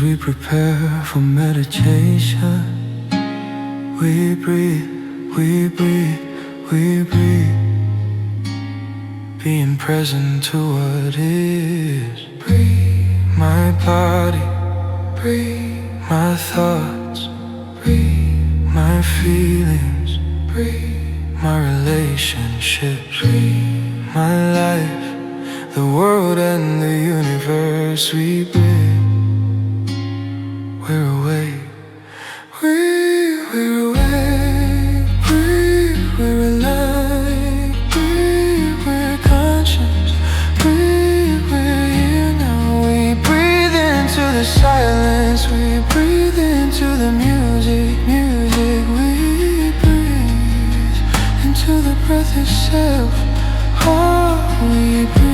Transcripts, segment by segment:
As we prepare for meditation, we breathe, we breathe, we breathe, being present to what is. Breathe, my body, breathe, my thoughts, breathe, my feelings, breathe, my relationships, breathe, my life, the world and the universe. We breathe, we're awake, we're awake, breathe, we're alive, breathe, we're conscious, breathe, we're here now. We breathe into the silence, we breathe into the music, we breathe into the breath itself. Oh, we breathe.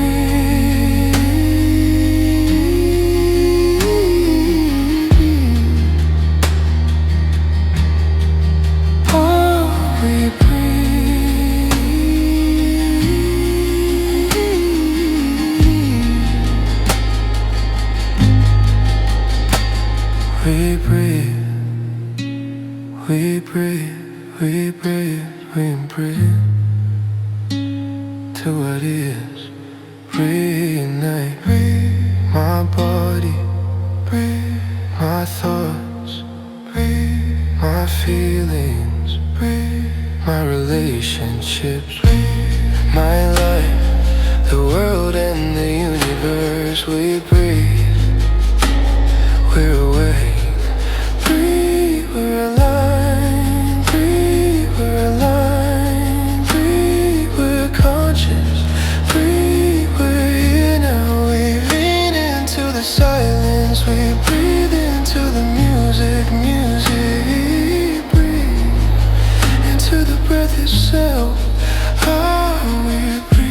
We breathe, we breathe, we breathe, we breathe to what is. Reunite, breathe, my body, breathe, my thoughts, breathe, my feelings, breathe, my relationships, breathe, my life, the world and the universe. We breathe, we're awake. We're alive, breathe, we're alive, breathe, we're conscious, breathe, we're here now. We lean into the silence, we breathe into the music, breathe into the breath itself. Oh, we breathe.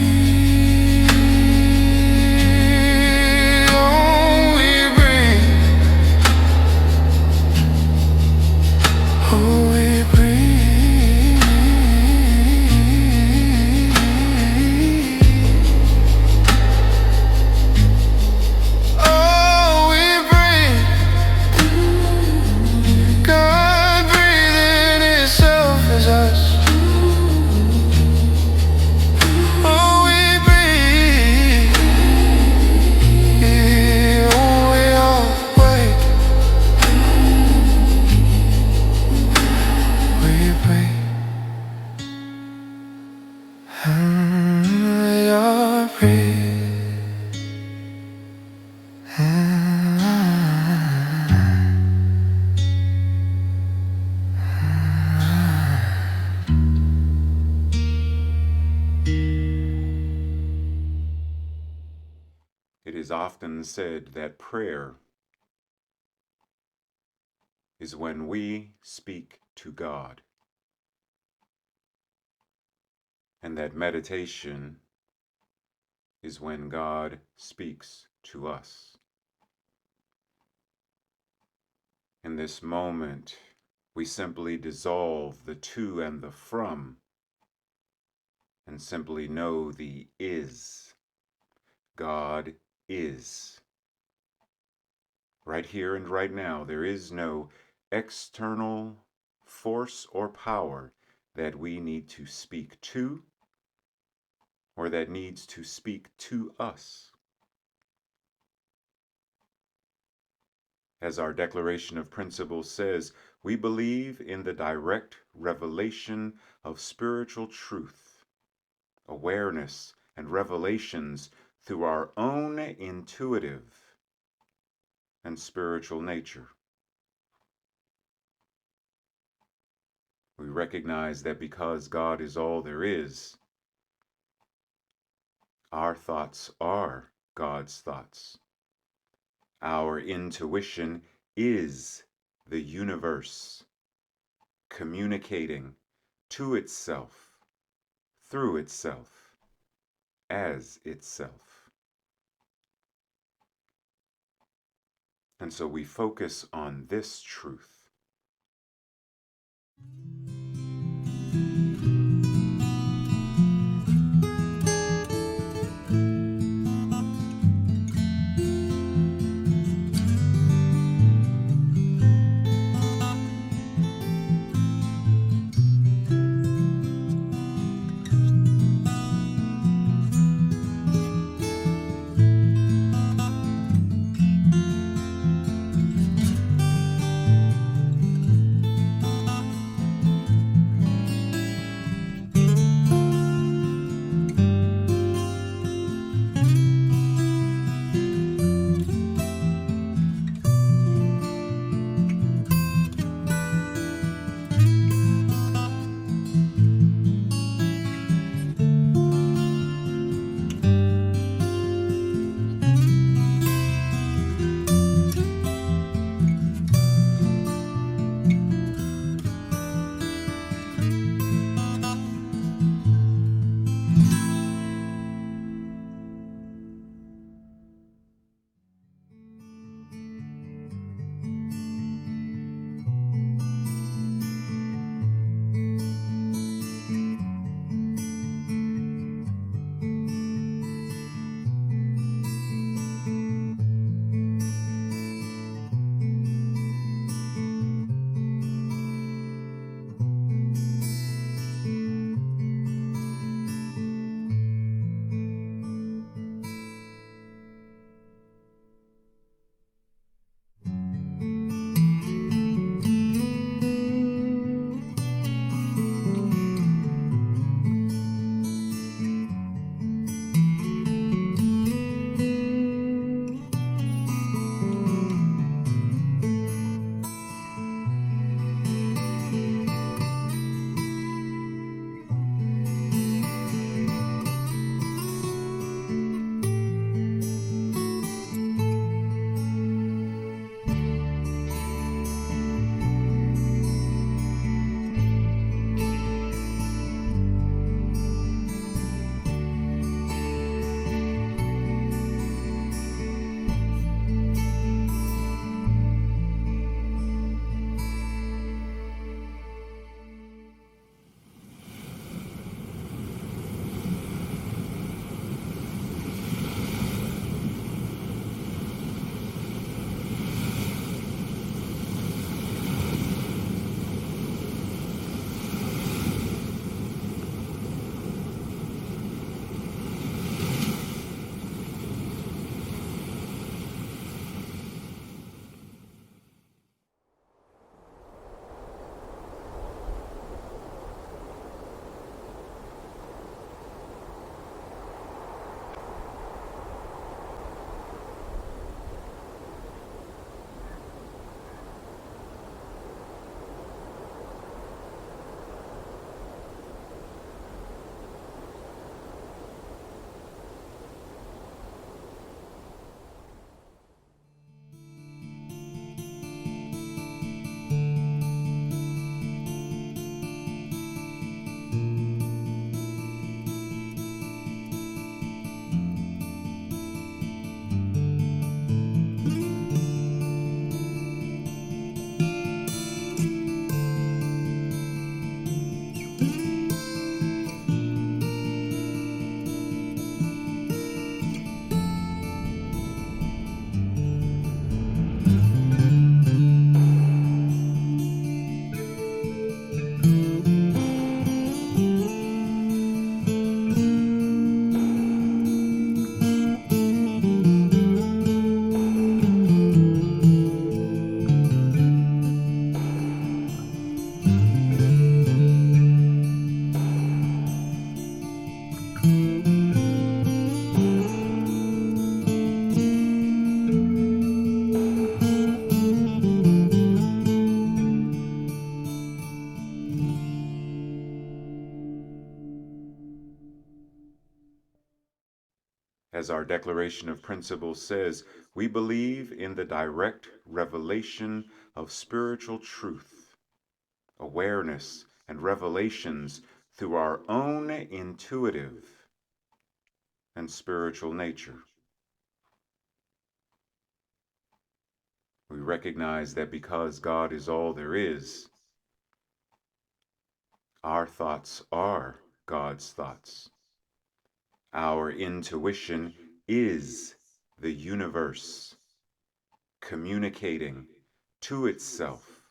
It is often said that prayer is when we speak to God, and that meditation is when God speaks to us. In this moment, we simply dissolve the to and the from, and simply know the is. God is. Right here and right now, there is no external force or power that we need to speak to or that needs to speak to us. As our Declaration of Principles says, we believe in the direct revelation of spiritual truth, awareness, and revelations through our own intuitive and spiritual nature. We recognize that because God is all there is, our thoughts are God's thoughts. Our intuition is the universe communicating to itself, through itself, as itself. And so we focus on this truth. As our Declaration of Principles says, we believe in the direct revelation of spiritual truth, awareness, and revelations through our own intuitive and spiritual nature. We recognize that because God is all there is, our thoughts are God's thoughts. Our intuition is the universe, communicating to itself,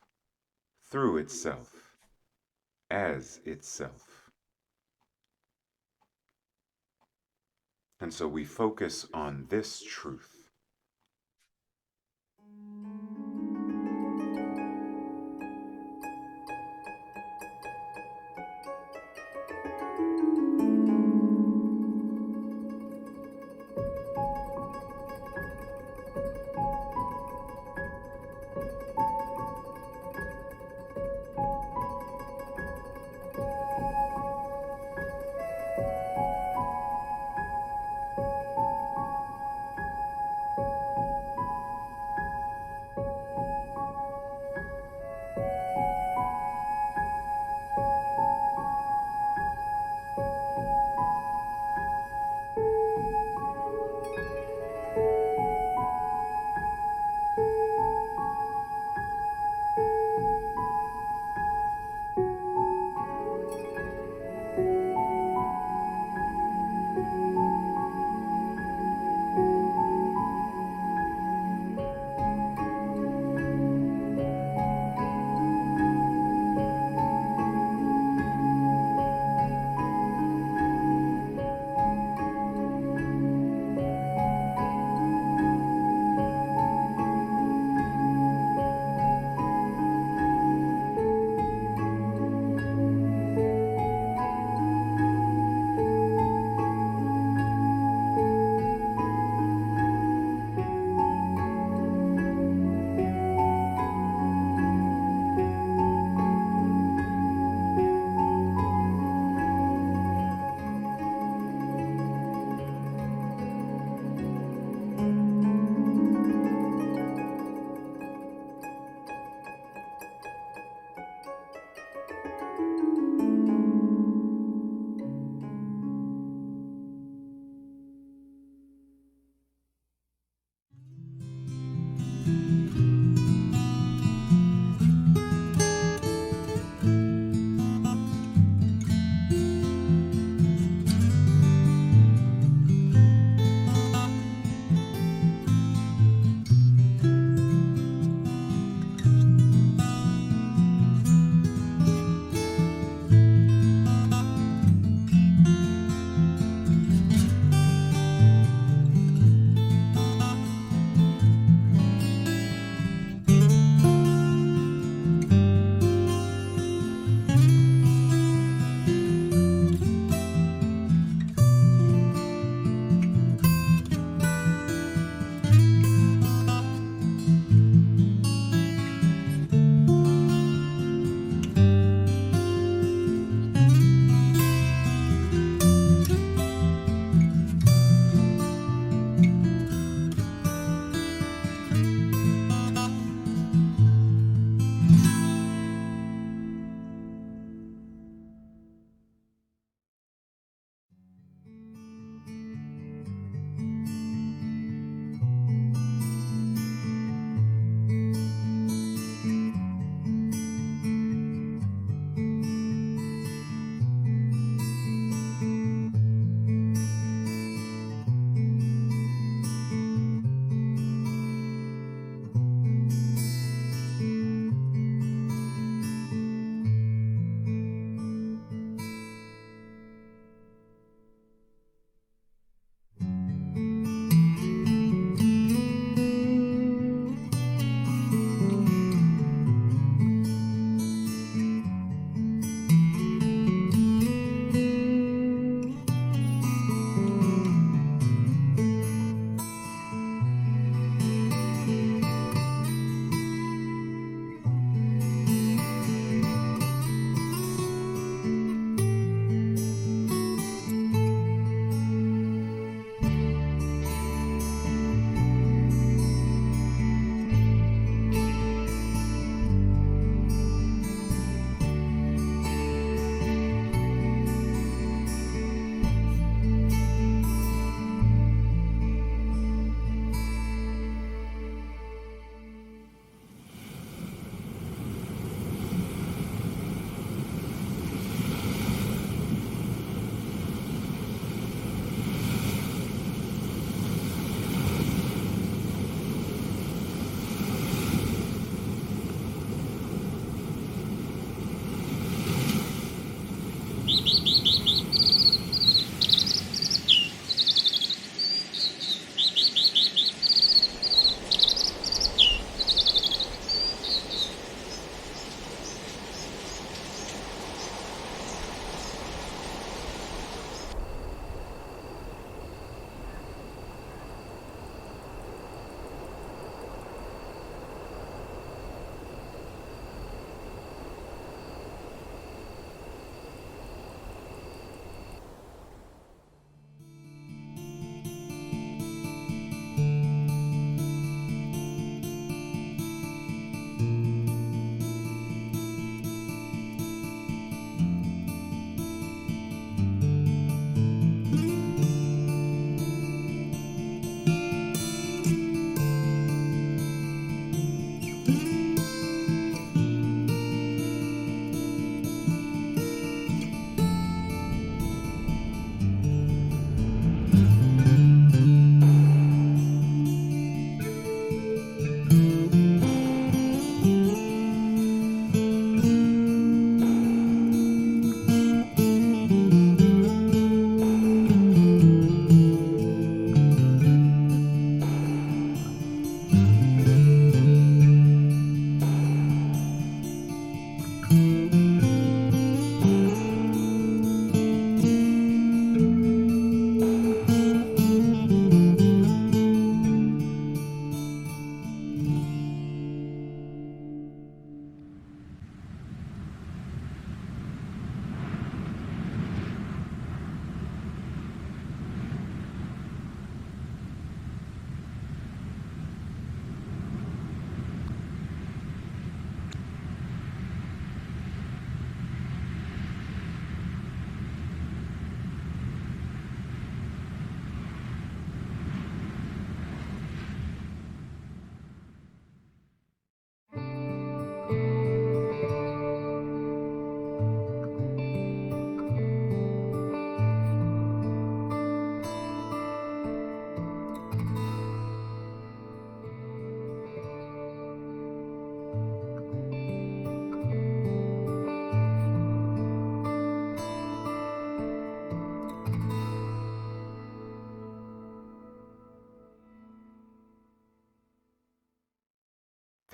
through itself, as itself. And so we focus on this truth.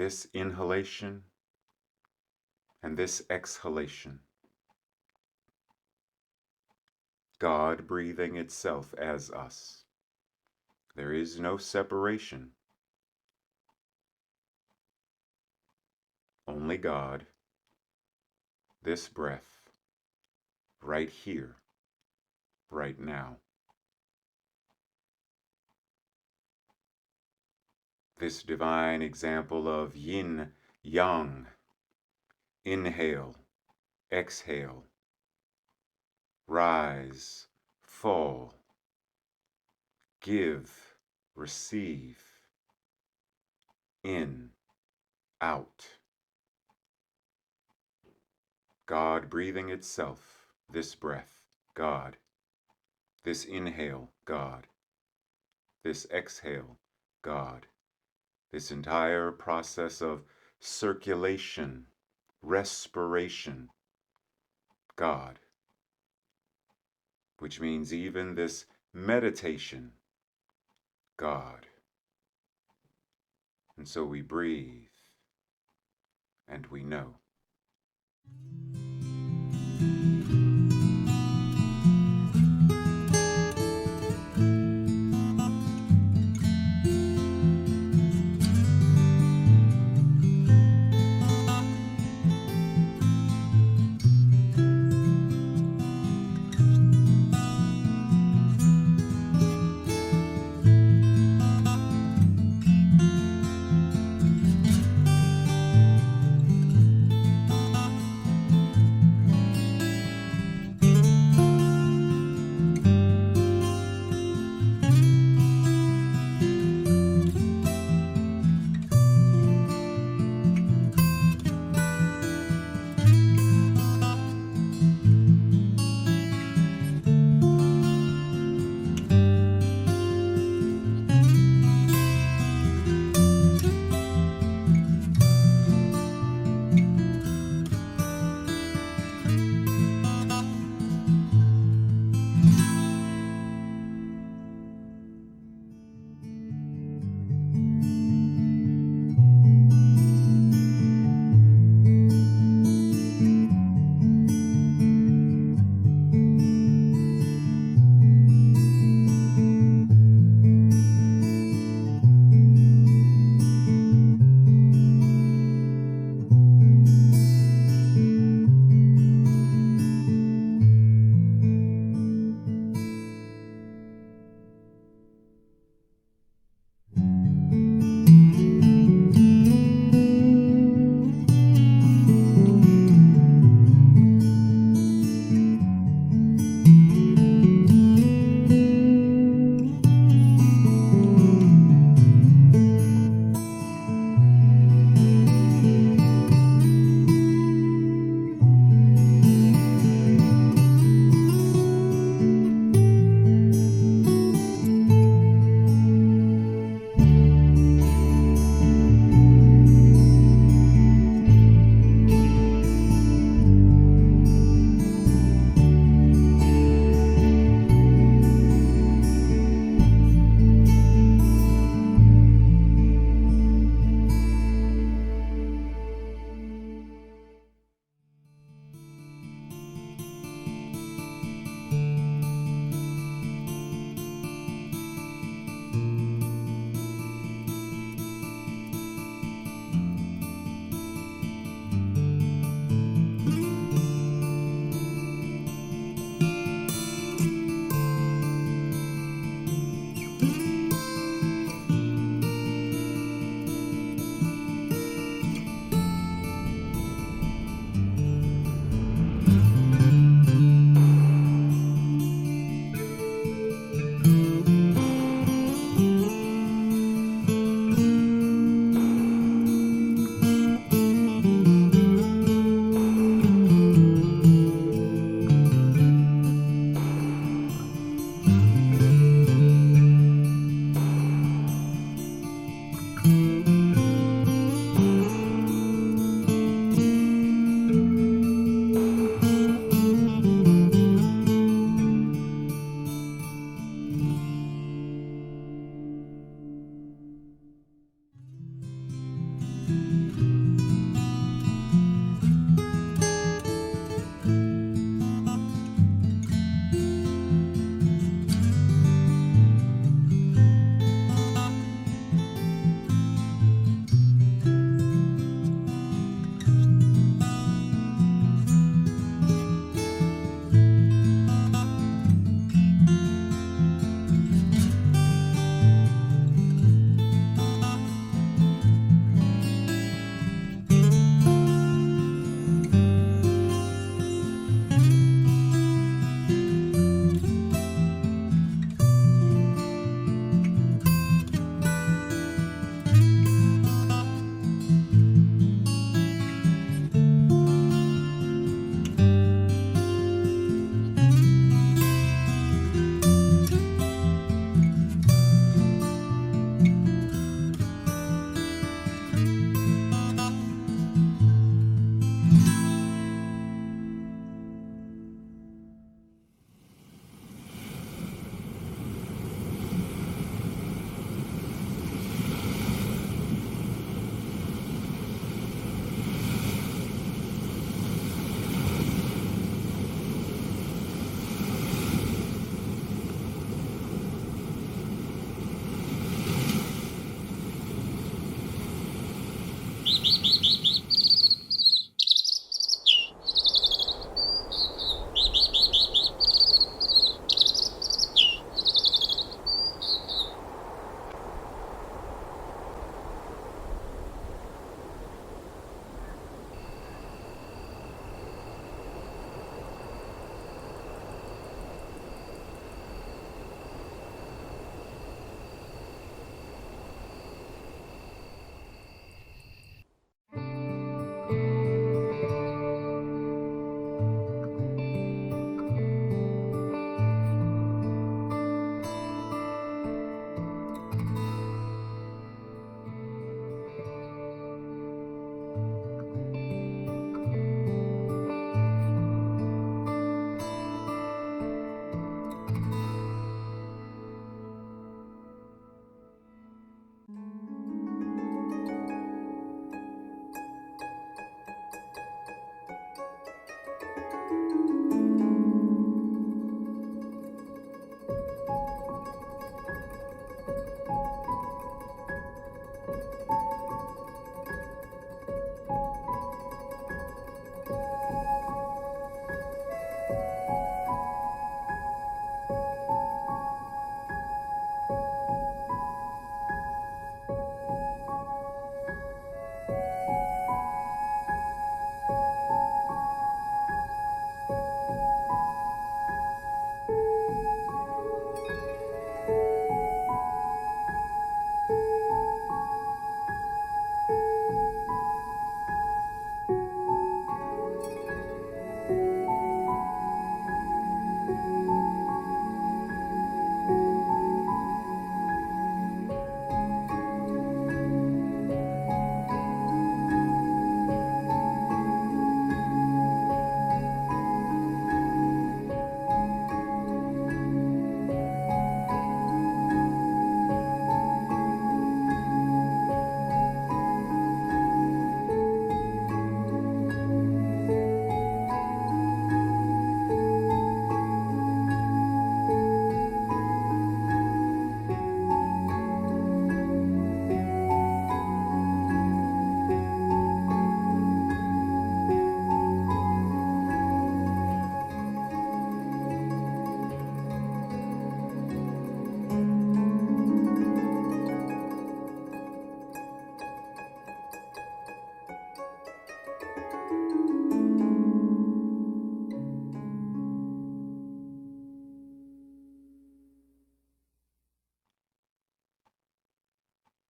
this inhalation and this exhalation. God breathing itself as us. There is no separation. Only God, this breath, right here, right now. This divine example of yin, yang, inhale, exhale, rise, fall, give, receive, in, out. God breathing itself, this breath, God. This inhale, God. This exhale, God. This entire process of circulation, respiration, God. Which means even this meditation, God. And so we breathe and we know.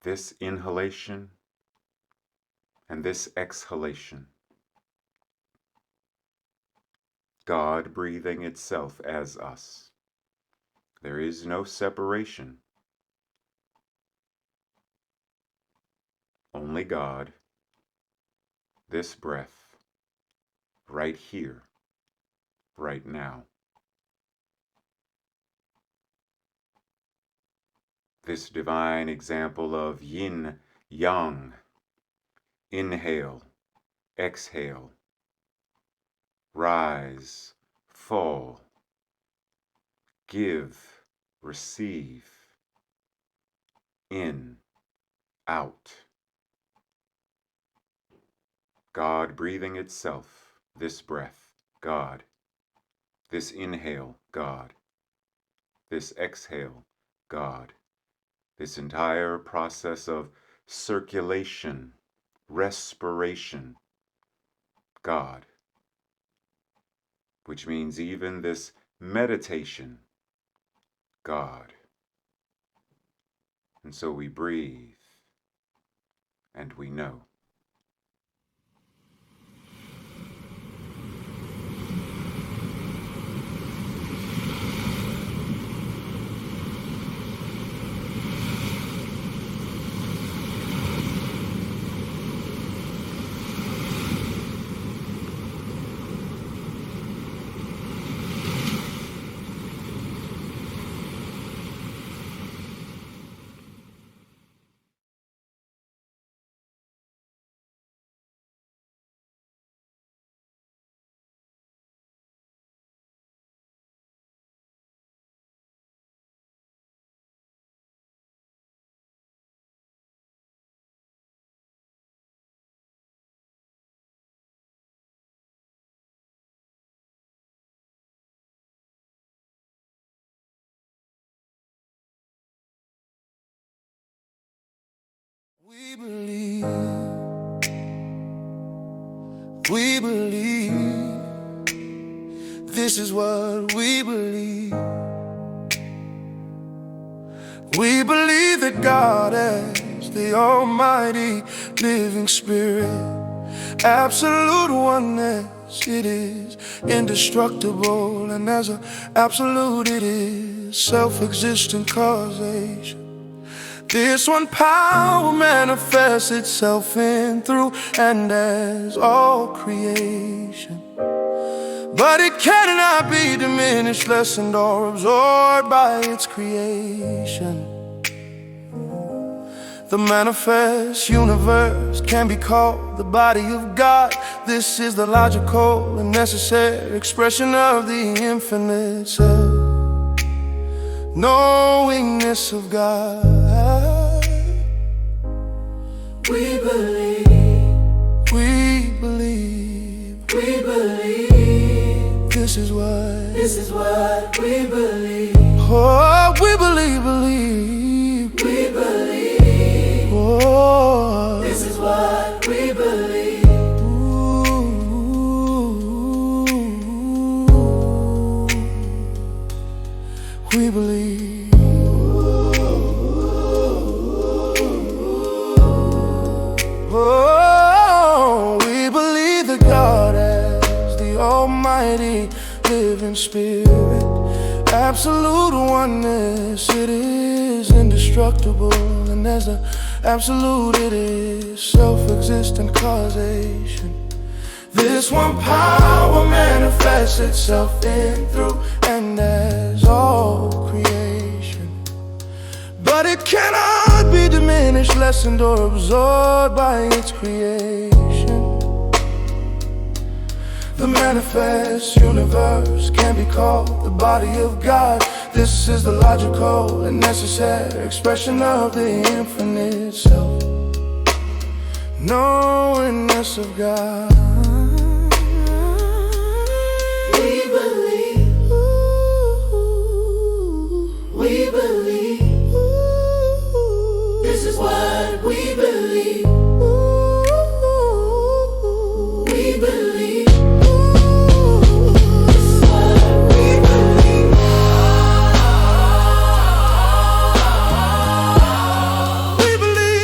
this inhalation and this exhalation. God breathing itself as us. There is no separation. Only God, this breath, right here, right now. This divine example of yin, yang, inhale, exhale, rise, fall, give, receive, in, out. God breathing itself, this breath, God. This inhale, God. This exhale, God. This entire process of circulation, respiration, God. Which means even this meditation, God. And so we breathe, and we know. We believe, we believe, this is what we believe. We believe that God is the almighty living spirit, absolute oneness, it is indestructible, and as an absolute it is self-existent causation. This one power manifests itself in, through, and as all creation. But it cannot be diminished, lessened, or absorbed by its creation. The manifest universe can be called the body of God. This is the logical and necessary expression of the infinite self-knowingness of God. We believe, we believe, we believe. This is what we believe. Oh, we believe, believe, we believe. Oh, this is what we believe. Ooh, we believe. Oh, we believe that God is the almighty living spirit, absolute oneness, it is indestructible, and as an absolute it is self-existent causation. This one power manifests itself in, through, and as all creation. But it cannot be diminished, lessened, or absorbed by its creation. The manifest universe can be called the body of God. This is the logical and necessary expression of the infinite self-knowingness of God. We believe, we believe. This is what we believe. We believe. This is what we believe. We believe.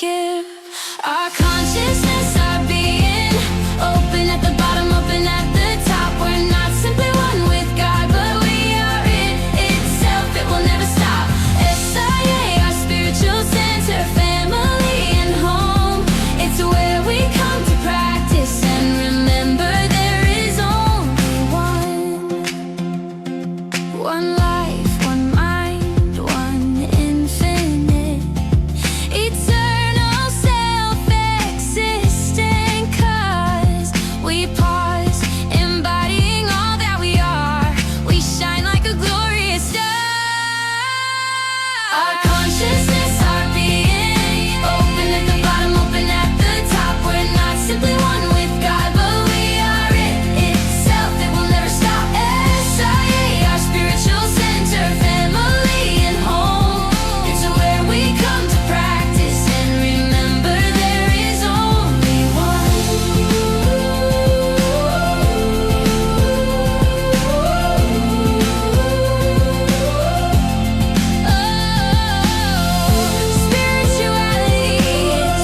give. Our consciousness, our being, open at the bottom, open at the top. We're not simply one with God, but we are it itself. It will never stop. SIA, our spiritual center, family and home. It's where we come to practice and remember there is only one life, one mind, one infinite, eternal, self-existent. 'Cause we pause, embodying all that we are. We shine like a glorious star. Our consciousness, our being, open at the bottom, open at the top. We're not simply one with God, but we are it itself. It will never stop. SIA, our spiritual center, family and home. It's where we come to practice and remember there is only one. Spirituality is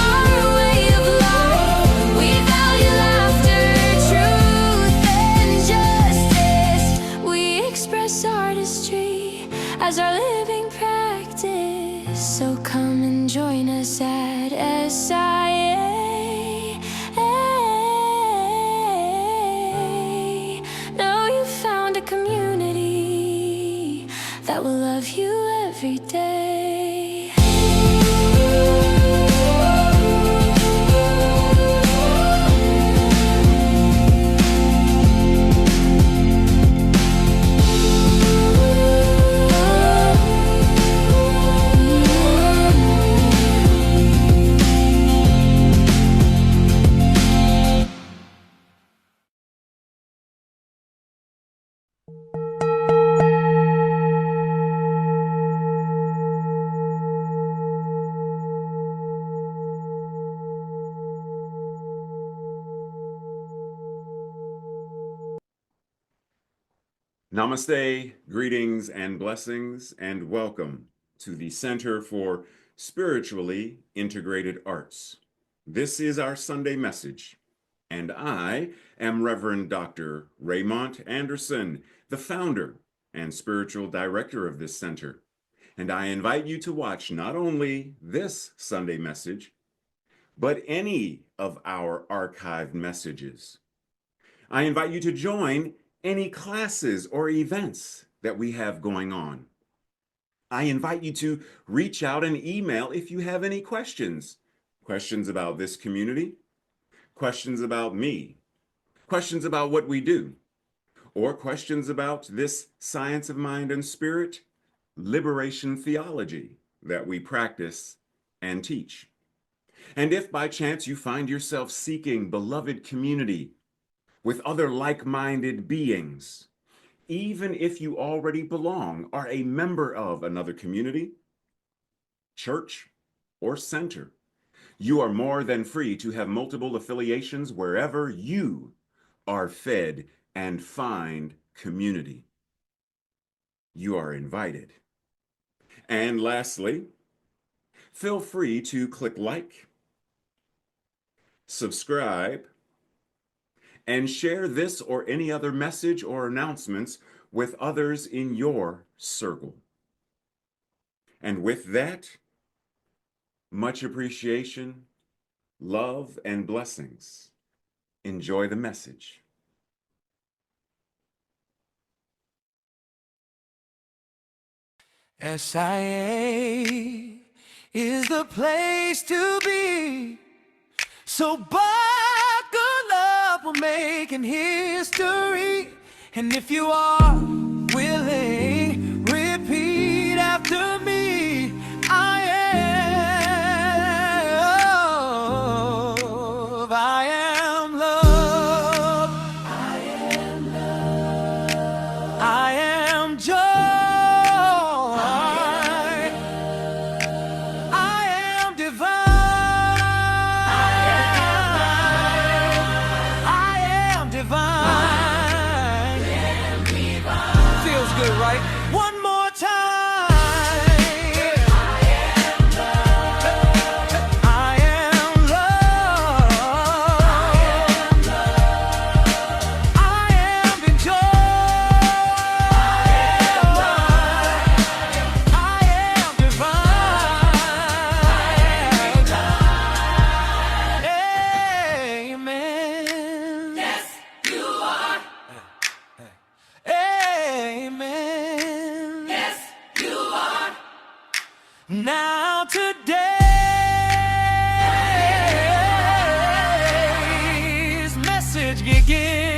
our way of life. We value laughter, truth and justice. We express artistry as our living practice. So come and join us at SIA. Know you found a community that will love you every day. Namaste, greetings and blessings, and welcome to the Center for Spiritually Integrated Arts. This is our Sunday message, and I am Reverend Dr. Raymont Anderson, the founder and spiritual director of this center. And I invite you to watch not only this Sunday message, but any of our archived messages. I invite you to join any classes or events that we have going on. I invite you to reach out and email if you have any questions. Questions about this community, questions about me, questions about what we do, or questions about this science of mind and spirit, liberation theology that we practice and teach. And if by chance you find yourself seeking beloved community with other like-minded beings, even if you already belong, are a member of another community, church, or center, you are more than free to have multiple affiliations wherever you are fed and find community. You are invited. And lastly, feel free to click like, subscribe, and share this or any other message or announcements with others in your circle. And with that, much appreciation, love, and blessings. Enjoy the message. SIA is the place to be. So buckle up, we're making history. And if you are willing, repeat after me. I am love. I am love. I am joy. I am divine. I am divine. Feels good, right? Now today's message begins.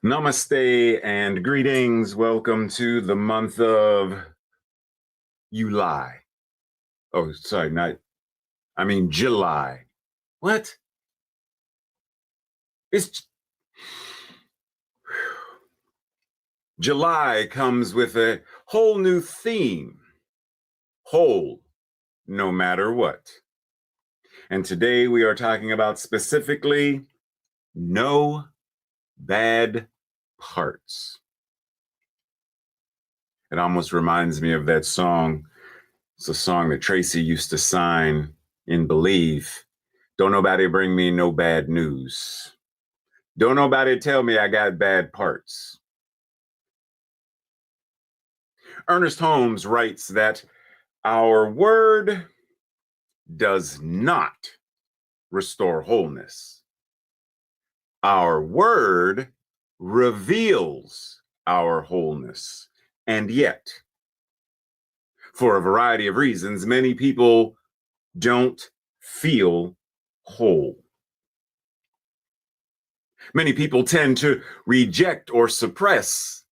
Namaste and greetings. Welcome to the month of July. Oh, sorry, July. What? It's July comes with a whole new theme. Whole, no matter what. And today we are talking about specifically no bad parts. It almost reminds me of that song. It's a song that Tracy used to sign in Believe. Don't nobody bring me no bad news. Don't nobody tell me I got bad parts. Ernest Holmes writes that our word does not restore wholeness. Our word reveals our wholeness. And yet, for a variety of reasons, many people don't feel whole. Many people tend to reject or suppress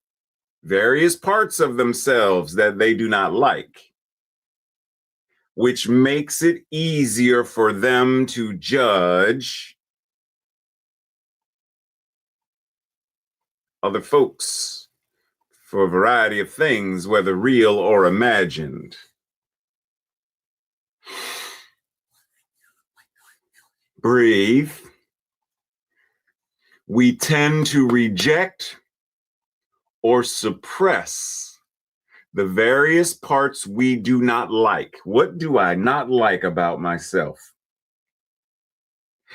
various parts of themselves that they do not like, which makes it easier for them to judge other folks for a variety of things, whether real or imagined. Breathe. We tend to reject or suppress the various parts we do not like. What do I not like about myself?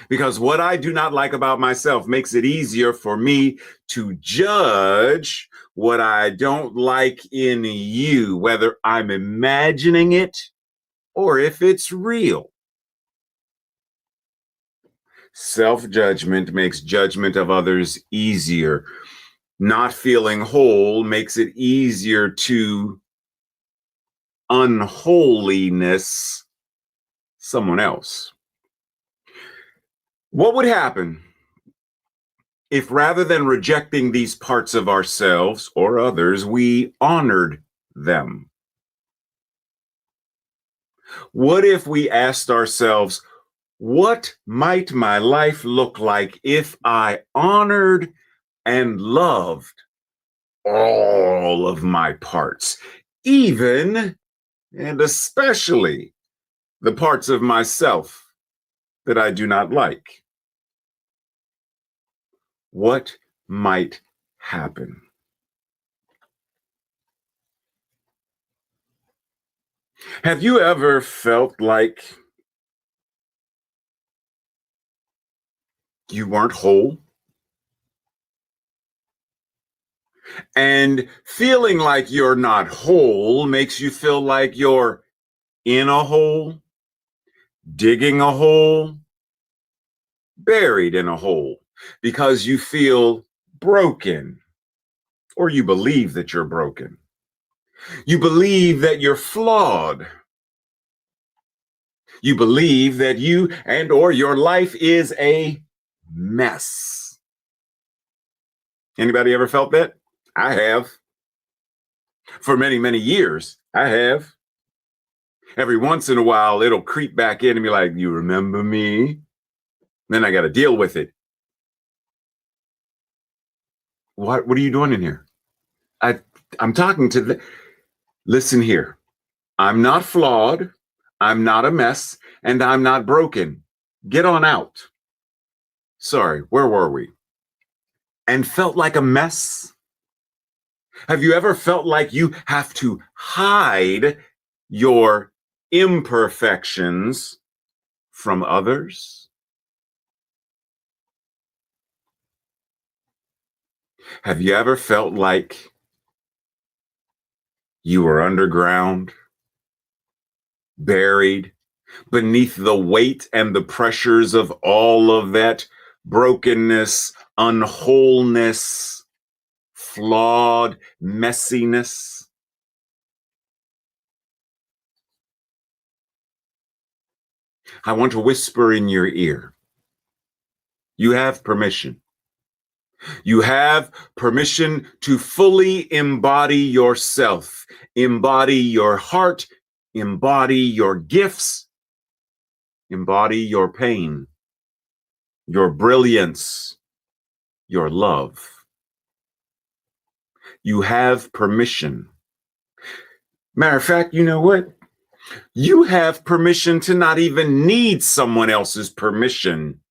Because what I do not like about myself makes it easier for me to judge what I don't like in you, whether I'm imagining it or if it's real. Self-judgment makes judgment of others easier. Not feeling whole makes it easier to unholiness someone else. What would happen if rather than rejecting these parts of ourselves or others, we honored them? What if we asked ourselves, what might my life look like if I honored and loved all of my parts, even and especially the parts of myself that I do not like? What might happen? Have you ever felt like you weren't whole? And feeling like you're not whole makes you feel like you're in a hole, digging a hole, buried in a hole, because you feel broken, or you believe that you're broken. You believe that you're flawed. You believe that you and or your life is a mess. Anybody ever felt that? I have. For many, many years, I have. Every once in a while, it'll creep back in and be like, you remember me? Then I got to deal with it. What are you doing in here? I'm talking to listen here. I'm not flawed. I'm not a mess, and I'm not broken. Get on out. Sorry, where were we? And felt like a mess? Have you ever felt like you have to hide your imperfections from others? Have you ever felt like you were underground, buried beneath the weight and the pressures of all of that brokenness, unwholeness, flawed messiness? I want to whisper in your ear. You have permission. You have permission to fully embody yourself, embody your heart, embody your gifts, embody your pain, your brilliance, your love. You have permission. Matter of fact, you know what? You have permission to not even need someone else's permission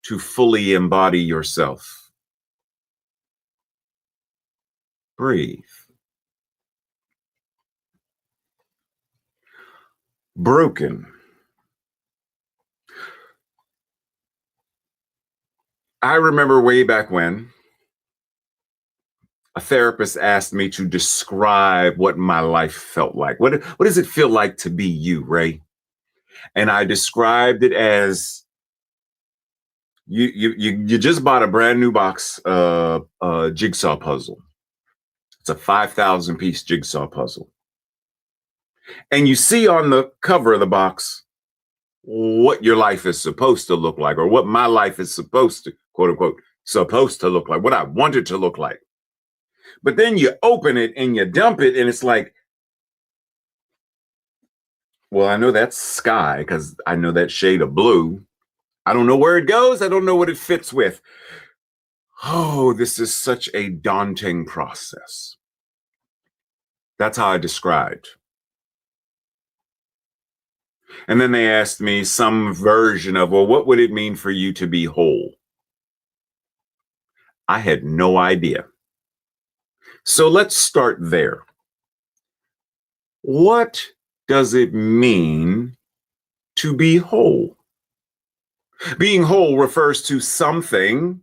to fully embody yourself. Breathe. Broken. I remember way back when a therapist asked me to describe what my life felt like. What does it feel like to be you, Ray? And I described it as you just bought a brand new box jigsaw puzzle. It's a 5,000 piece jigsaw puzzle. And you see on the cover of the box what your life is supposed to look like, or what my life is supposed to, quote unquote, supposed to look like, what I want it to look like. But then you open it and you dump it, and it's like, well, I know that's sky because I know that shade of blue. I don't know where it goes. I don't know what it fits with. Oh, this is such a daunting process. That's how I described. And then they asked me some version of, well, what would it mean for you to be whole? I had no idea. So let's start there. What does it mean to be whole? Being whole refers to something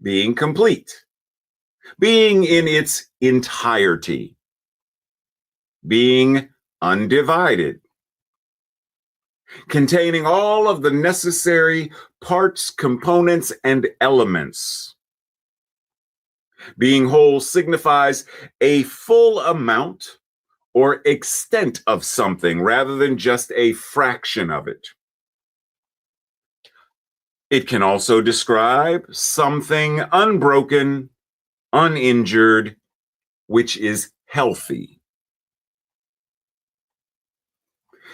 being complete, being in its entirety, being undivided, containing all of the necessary parts, components, and elements. Being whole signifies a full amount or extent of something rather than just a fraction of it. It can also describe something unbroken, uninjured, which is healthy.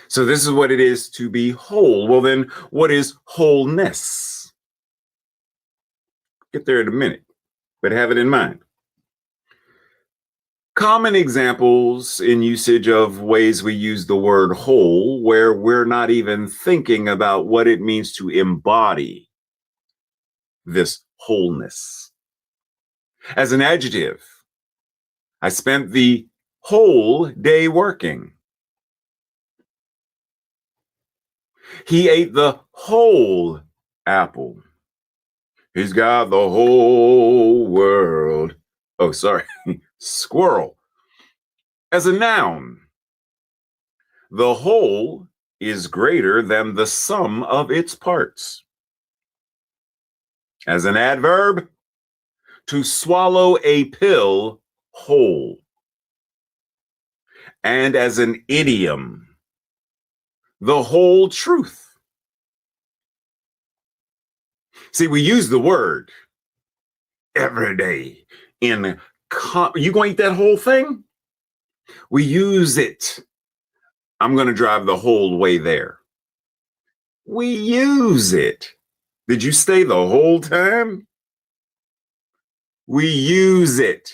So this is what it is to be whole. Well, then, what is wholeness? Get there in a minute, but have it in mind. Common examples in usage of ways we use the word whole, where we're not even thinking about what it means to embody this wholeness. As an adjective, I spent the whole day working. He ate the whole apple. He's got the whole world. Oh, sorry, squirrel. As a noun, the whole is greater than the sum of its parts. As an adverb, to swallow a pill whole. And as an idiom, the whole truth. See, we use the word every day in, you going to eat that whole thing? We use it. I'm going to drive the whole way there. We use it. Did you stay the whole time? We use it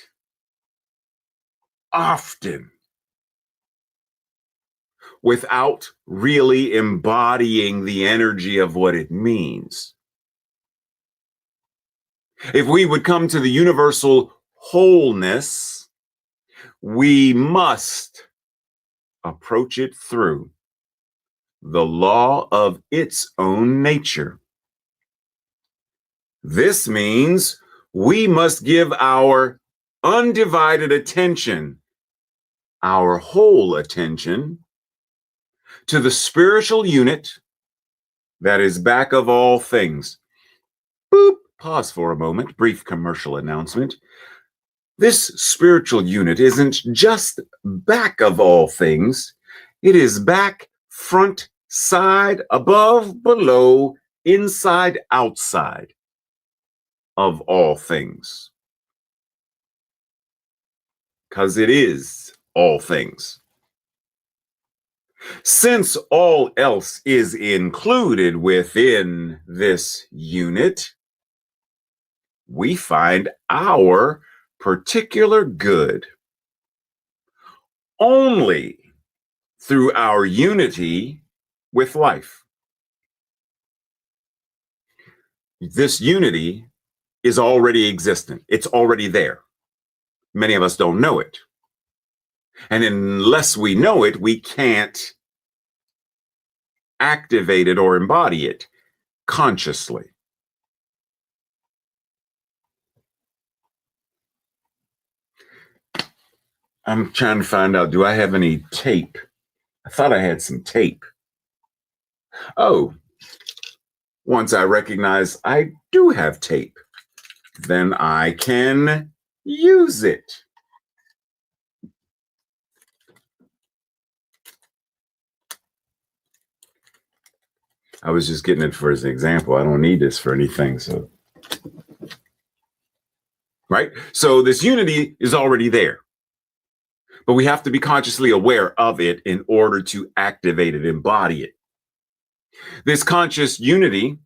often without really embodying the energy of what it means. If we would come to the universal wholeness, we must approach it through the law of its own nature. This means we must give our undivided attention, our whole attention, to the spiritual unit that is back of all things. Boop, pause for a moment, brief commercial announcement. This spiritual unit isn't just back of all things, it is back, front, side, above, below, inside, outside of all things. Because it is all things. Since all else is included within this unit, we find our particular good only through our unity with life. This unity is already existent. It's already there. Many of us don't know it. And unless we know it, we can't activate it or embody it consciously. I'm trying to find out, do I have any tape? I thought I had some tape. Oh, once I recognize I do have tape, then I can use it. I was just getting it for as an example. I don't need this for anything, so. Right? So this unity is already there, but we have to be consciously aware of it in order to activate it, embody it. This conscious unity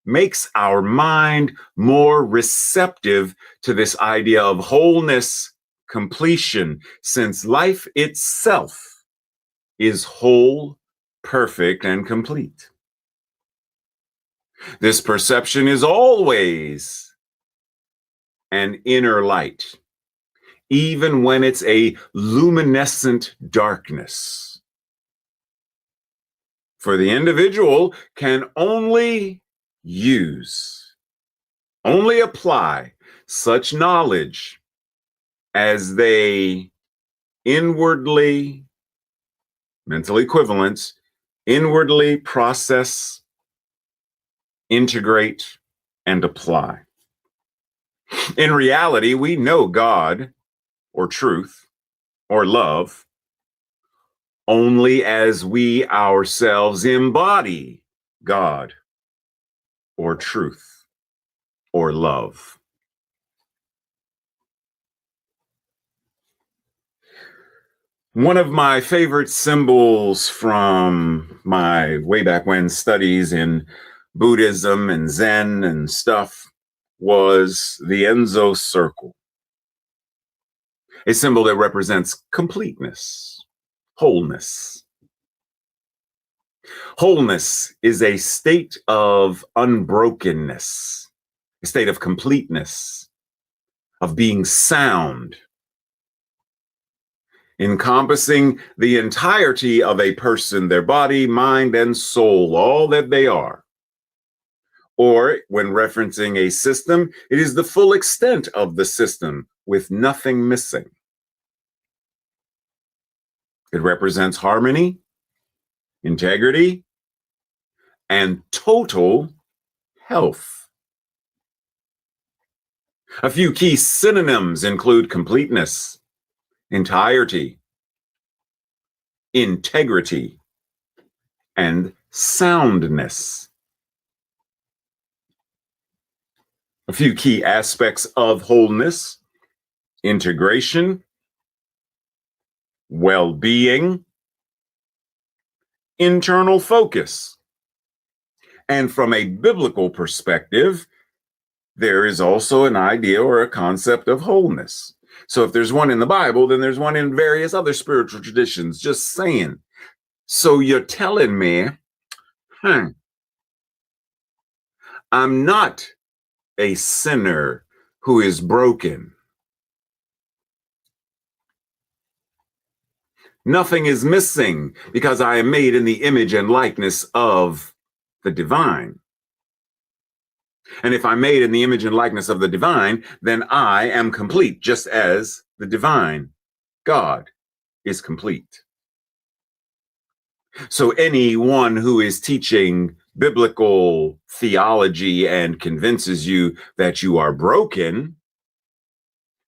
makes our mind more receptive to this idea of wholeness, completion, since life itself is whole, perfect, and complete. This perception is always an inner light, even when it's a luminescent darkness. For the individual can only apply such knowledge as they inwardly, mental equivalents, inwardly process, integrate, and apply. In reality, we know God or truth or love only as we ourselves embody God or truth or love. One of my favorite symbols from my way back when studies in Buddhism and Zen and stuff was the Enzo circle, a symbol that represents completeness, wholeness. Wholeness is a state of unbrokenness, a state of completeness, of being sound, encompassing the entirety of a person, their body, mind, and soul, all that they are. Or when referencing a system, it is the full extent of the system with nothing missing. It represents harmony, integrity, and total health. A few key synonyms include completeness, entirety, integrity, and soundness. A few key aspects of wholeness: integration, well-being, internal focus. And from a biblical perspective, there is also an idea or a concept of wholeness. So if there's one in the Bible, then there's one in various other spiritual traditions. Just saying. So you're telling me, I'm not a sinner who is broken. Nothing is missing because I am made in the image and likeness of the divine. And if I'm made in the image and likeness of the divine, then I am complete, just as the divine God is complete. So anyone who is teaching biblical theology and convinces you that you are broken,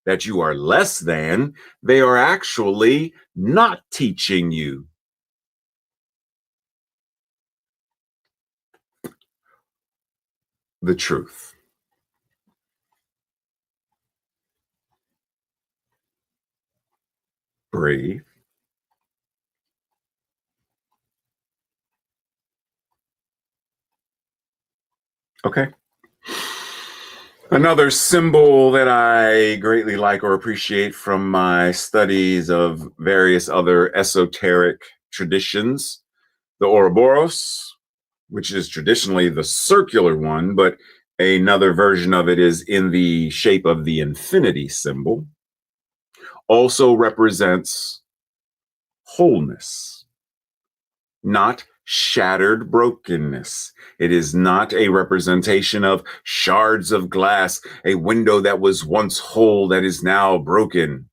that you are less than, they are actually not teaching you the truth. Breathe. Okay. Another symbol that I greatly like or appreciate from my studies of various other esoteric traditions, the Ouroboros, which is traditionally the circular one, but another version of it is in the shape of the infinity symbol, also represents wholeness, not shattered brokenness. It is not a representation of shards of glass, a window that was once whole that is now broken.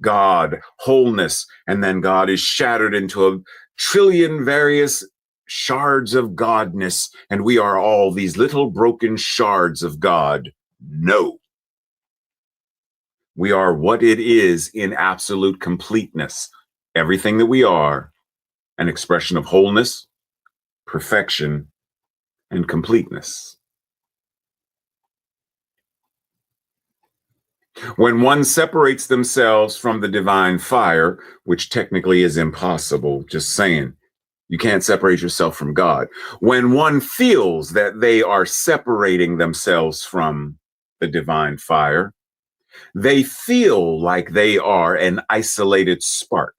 God, wholeness, and then God is shattered into a trillion various shards of Godness, and we are all these little broken shards of God. No. We are what it is in absolute completeness. Everything that we are, an expression of wholeness, perfection, and completeness. When one separates themselves from the divine fire, which technically is impossible, just saying, you can't separate yourself from God. When one feels that they are separating themselves from the divine fire, they feel like they are an isolated spark.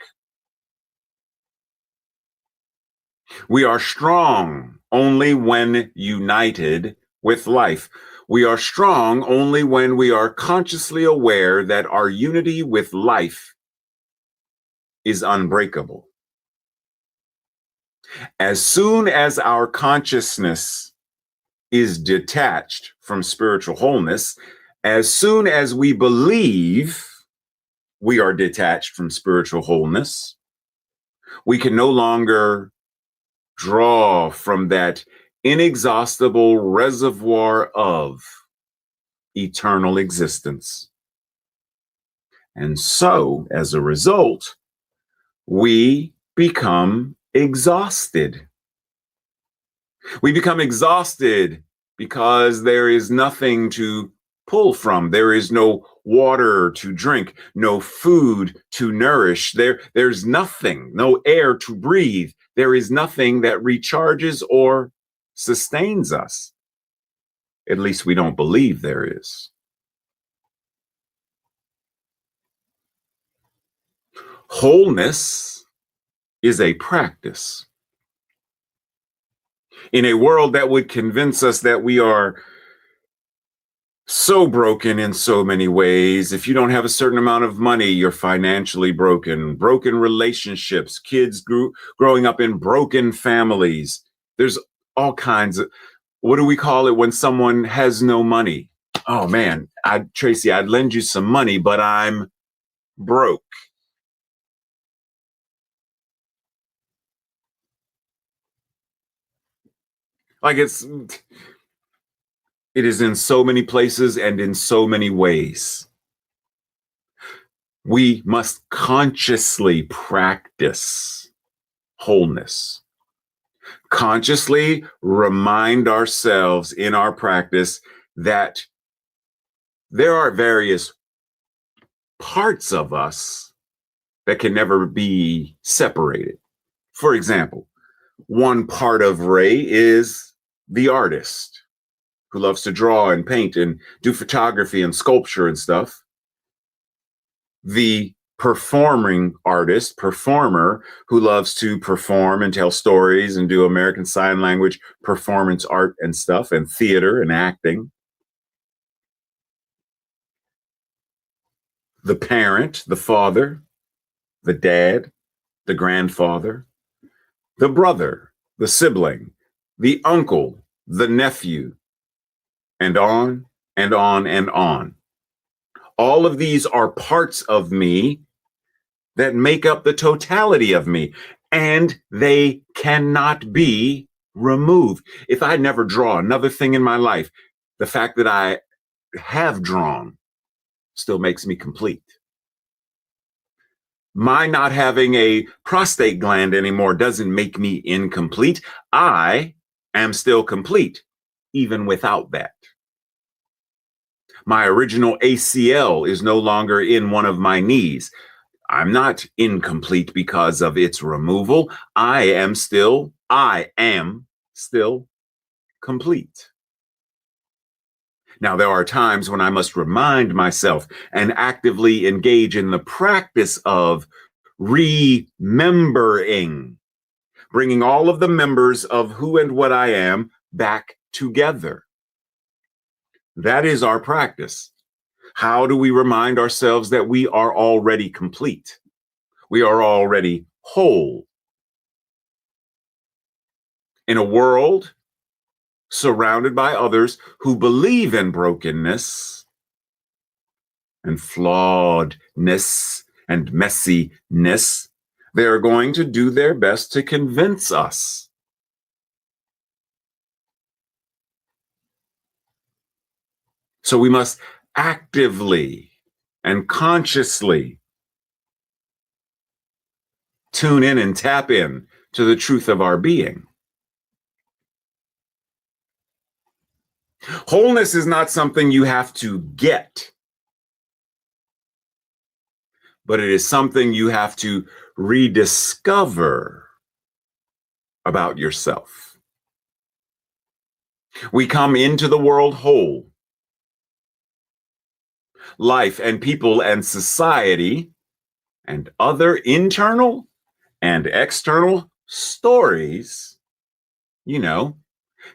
We are strong only when united with life. We are strong only when we are consciously aware that our unity with life is unbreakable. As soon as our consciousness is detached from spiritual wholeness, as soon as we believe we are detached from spiritual wholeness, we can no longer draw from that inexhaustible reservoir of eternal existence. And so, as a result, we become exhausted. We become exhausted because there is nothing to pull from. There is no water to drink, no food to nourish. There's nothing, no air to breathe. There is nothing that recharges or sustains us. At least we don't believe there is. Wholeness is a practice. In a world that would convince us that we are so broken in so many ways. If you don't have a certain amount of money, you're financially broken. Broken relationships, kids growing up in broken families. There's all kinds of, what do we call it when someone has no money? Oh man, Tracy, I'd lend you some money, but I'm broke. Like It is in so many places and in so many ways. We must consciously practice wholeness, consciously remind ourselves in our practice that there are various parts of us that can never be separated. For example, one part of Ray is the artist who loves to draw and paint and do photography and sculpture and stuff. The performer who loves to perform and tell stories and do American Sign Language performance art and stuff and theater and acting. The parent, the father, the dad, the grandfather, the brother, the sibling, the uncle, the nephew, and on and on and on. All of these are parts of me that make up the totality of me, and they cannot be removed. If I never draw another thing in my life, the fact that I have drawn still makes me complete. My not having a prostate gland anymore doesn't make me incomplete. I am still complete, even without that. My original ACL is no longer in one of my knees. I'm not incomplete because of its removal. I am still complete. Now, there are times when I must remind myself and actively engage in the practice of remembering, bringing all of the members of who and what I am back together. That is our practice. How do we remind ourselves that we are already complete? We are already whole. In a world surrounded by others who believe in brokenness and flawedness and messiness, they are going to do their best to convince us. So we must actively and consciously tune in and tap in to the truth of our being. Wholeness is not something you have to get, but it is something you have to rediscover about yourself. We come into the world whole. Life and people and society and other internal and external stories,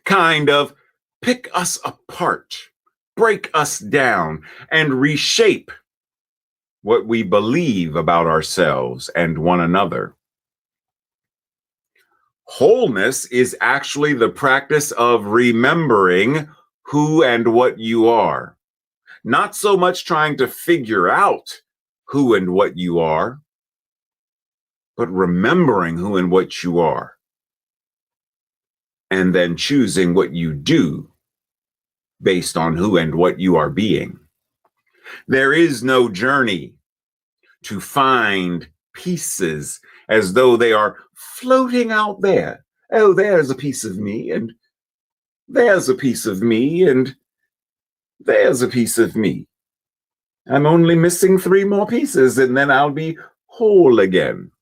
kind of pick us apart, break us down, and reshape what we believe about ourselves and one another. Wholeness is actually the practice of remembering who and what you are, not so much trying to figure out who and what you are, but remembering who and what you are, and then choosing what you do based on who and what you are being. There is no journey to find pieces as though they are floating out there. Oh, there's a piece of me, and there's a piece of me, and there's a piece of me. I'm only missing 3 more pieces, and then I'll be whole again.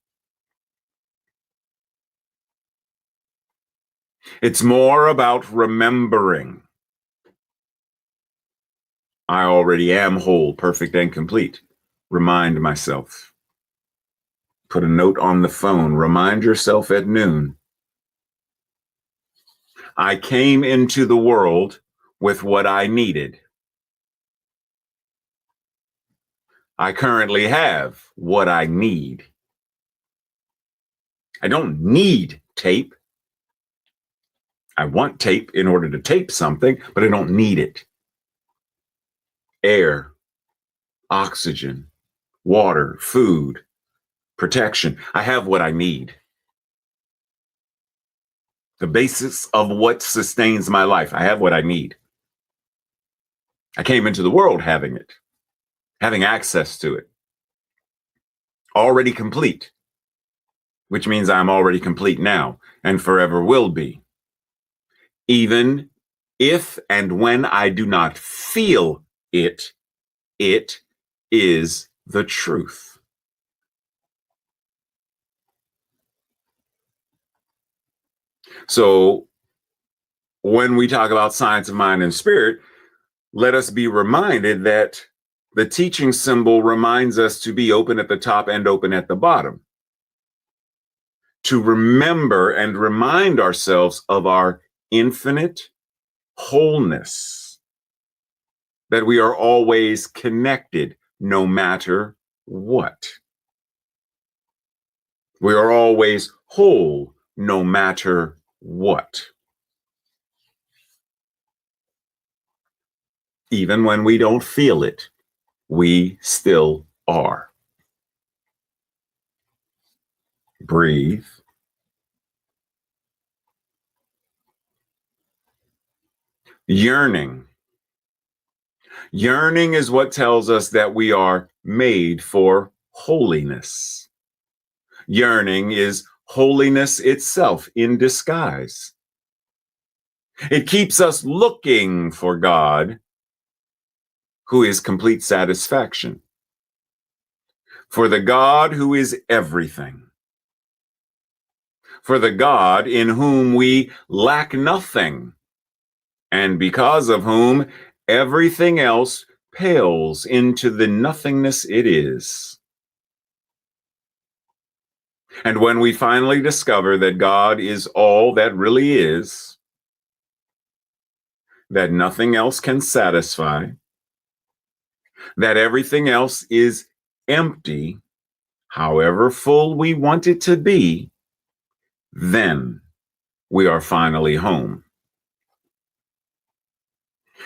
It's more about remembering. I already am whole, perfect, and complete. Remind myself. Put a note on the phone. Remind yourself at noon. I came into the world with what I needed. I currently have what I need. I don't need tape. I want tape in order to tape something, but I don't need it. Air, oxygen, water, food, protection. I have what I need. The basis of what sustains my life. I have what I need. I came into the world having it, having access to it, already complete, which means I'm already complete now and forever will be. Even if and when I do not feel it, it is the truth. So when we talk about science of mind and spirit, let us be reminded that the teaching symbol reminds us to be open at the top and open at the bottom, to remember and remind ourselves of our infinite wholeness, that we are always connected no matter what. We are always whole no matter what. Even when we don't feel it, we still are. Breathe. Yearning. Yearning is what tells us that we are made for holiness. Yearning is holiness itself in disguise. It keeps us looking for God, who is complete satisfaction, for the God who is everything, for the God in whom we lack nothing, and because of whom everything else pales into the nothingness it is. And when we finally discover that God is all that really is, that nothing else can satisfy, that everything else is empty, however full we want it to be, then we are finally home.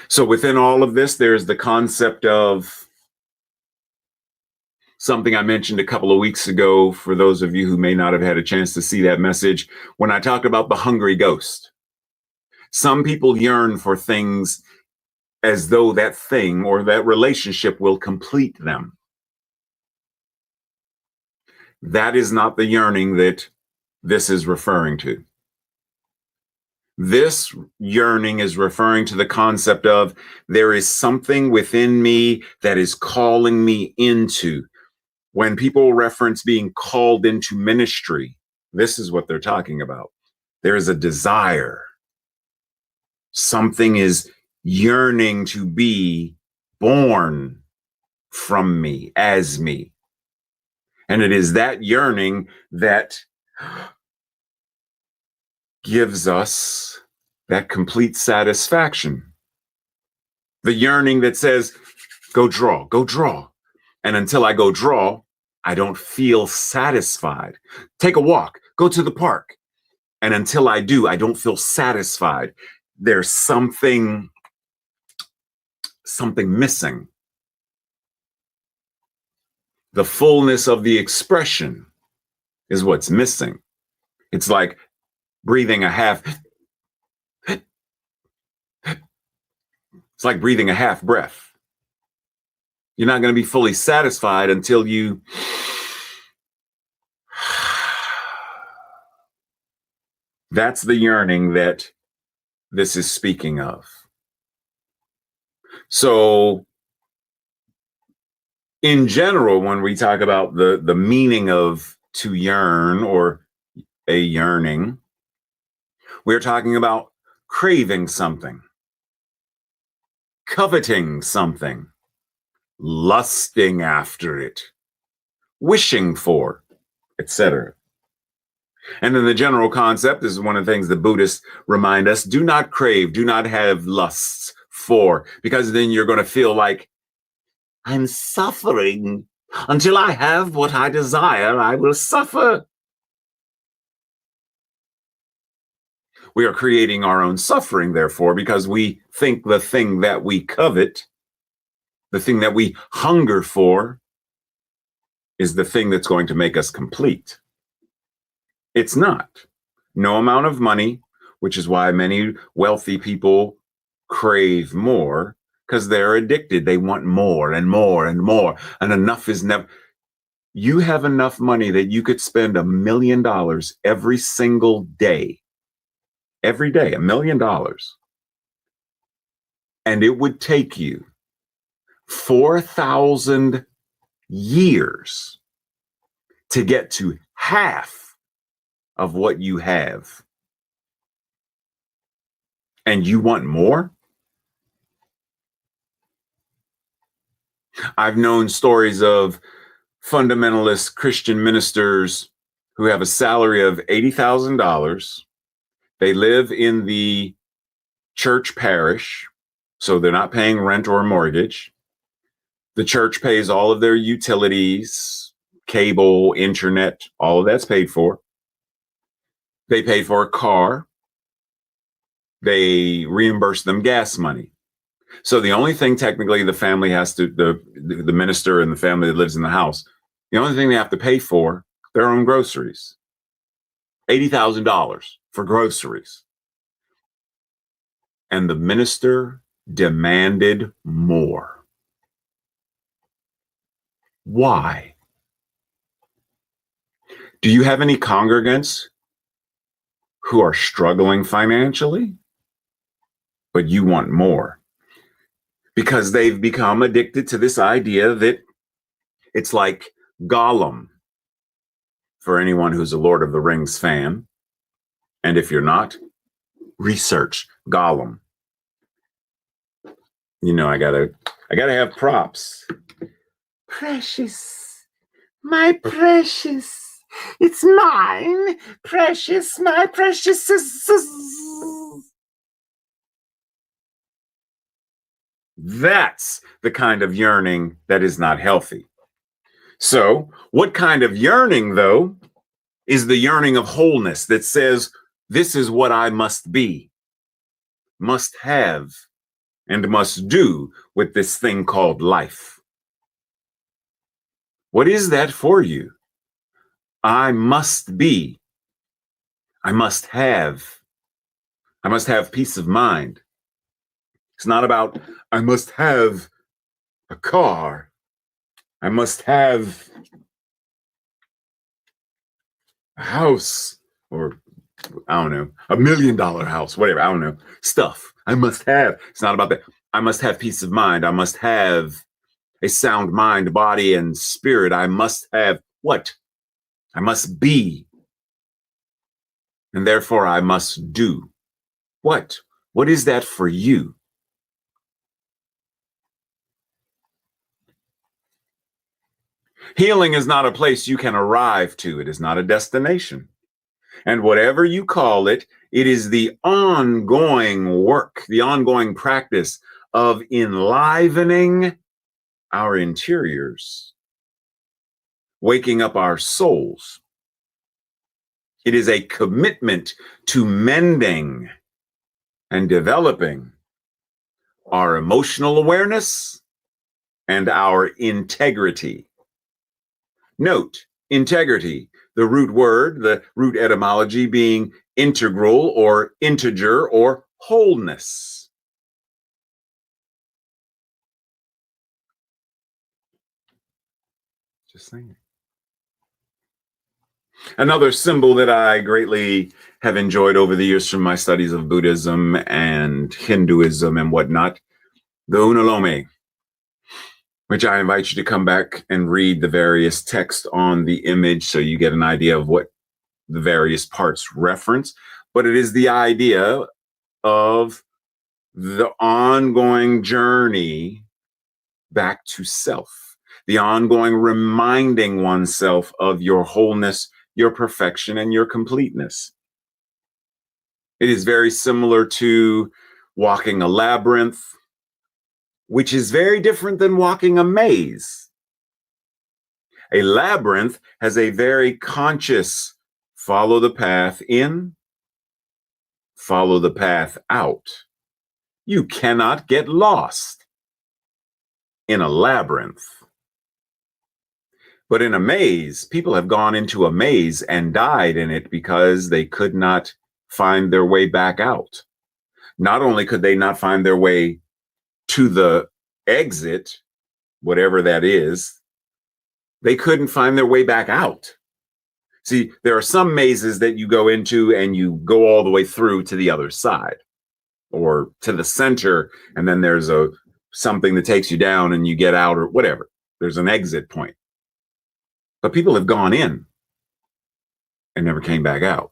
So within all of this, there's the concept of something I mentioned a couple of weeks ago, for those of you who may not have had a chance to see that message, when I talked about the hungry ghost. Some people yearn for things as though that thing or that relationship will complete them. That is not the yearning that this is referring to. This yearning is referring to the concept of there is something within me that is calling me into. When people reference being called into ministry, this is what they're talking about. There is a desire. Something is yearning to be born from me, as me. And it is that yearning that gives us that complete satisfaction. The yearning that says, go draw, go draw. And until I go draw, I don't feel satisfied. Take a walk, go to the park. And until I do, I don't feel satisfied. There's something missing. The fullness of the expression is what's missing. It's like breathing a half. It's like breathing a half breath. You're not going to be fully satisfied until you That's the yearning that this is speaking of. So in general, when we talk about the meaning of to yearn or a yearning, we're talking about craving something, coveting something, lusting after it, wishing for, etc. And then the general concept, this is one of the things the Buddhists remind us, do not crave, do not have lusts for, because then you're going to feel like, I'm suffering. Until I have what I desire, I will suffer. We are creating our own suffering, therefore, because we think the thing that we covet, the thing that we hunger for, is the thing that's going to make us complete. It's not. No amount of money, which is why many wealthy people crave more, because they're addicted. They want more and more and more, and enough is never. You have enough money that you could spend $1 million every single day. Every day, $1 million. And it would take you 4,000 years to get to half of what you have. And you want more? I've known stories of fundamentalist Christian ministers who have a salary of $80,000. They live in the church parish, so they're not paying rent or mortgage. The church pays all of their utilities, cable, internet, all of that's paid for. They pay for a car. They reimburse them gas money. So the only thing technically the family has to, the minister and the family that lives in the house, the only thing they have to pay for, their own groceries. $80,000 for groceries. And the minister demanded more. Why? Do you have any congregants who are struggling financially, but you want more? Because they've become addicted to this idea that it's like Gollum, for anyone who's a Lord of the Rings fan. And if you're not, research Gollum. You know, I gotta have props. Precious, my precious, it's mine, precious, my precious. That's the kind of yearning that is not healthy. So, what kind of yearning, though, is the yearning of wholeness that says, this is what I must be, must have, and must do with this thing called life? What is that for you? I must be. I must have. I must have peace of mind. It's not about, I must have a car. I must have a house, or I don't know, $1 million house, whatever, I don't know, stuff I must have. It's not about that. I must have peace of mind. I must have a sound mind, body, and spirit. I must have what? I must be. And therefore I must do. What? What is that for you? Healing is not a place you can arrive to. It is not a destination. And whatever you call it, it is the ongoing work, the ongoing practice of enlivening our interiors, waking up our souls. It is a commitment to mending and developing our emotional awareness and our integrity. Note, integrity, the root word, the root etymology being integral or integer or wholeness. Just saying. Another symbol that I greatly have enjoyed over the years from my studies of Buddhism and Hinduism and whatnot, the unalome, which I invite you to come back and read the various text on the image so you get an idea of what the various parts reference. But it is the idea of the ongoing journey back to self, the ongoing reminding oneself of your wholeness, your perfection, and your completeness. It is very similar to walking a labyrinth, which is very different than walking a maze. A labyrinth has a very conscious follow the path in, follow the path out. You cannot get lost in a labyrinth. But in a maze, people have gone into a maze and died in it because they could not find their way back out. Not only could they not find their way to the exit, whatever that is, they couldn't find their way back out. See, there are some mazes that you go into and you go all the way through to the other side or to the center, and then there's something that takes you down and you get out or whatever. There's an exit point. But people have gone in and never came back out.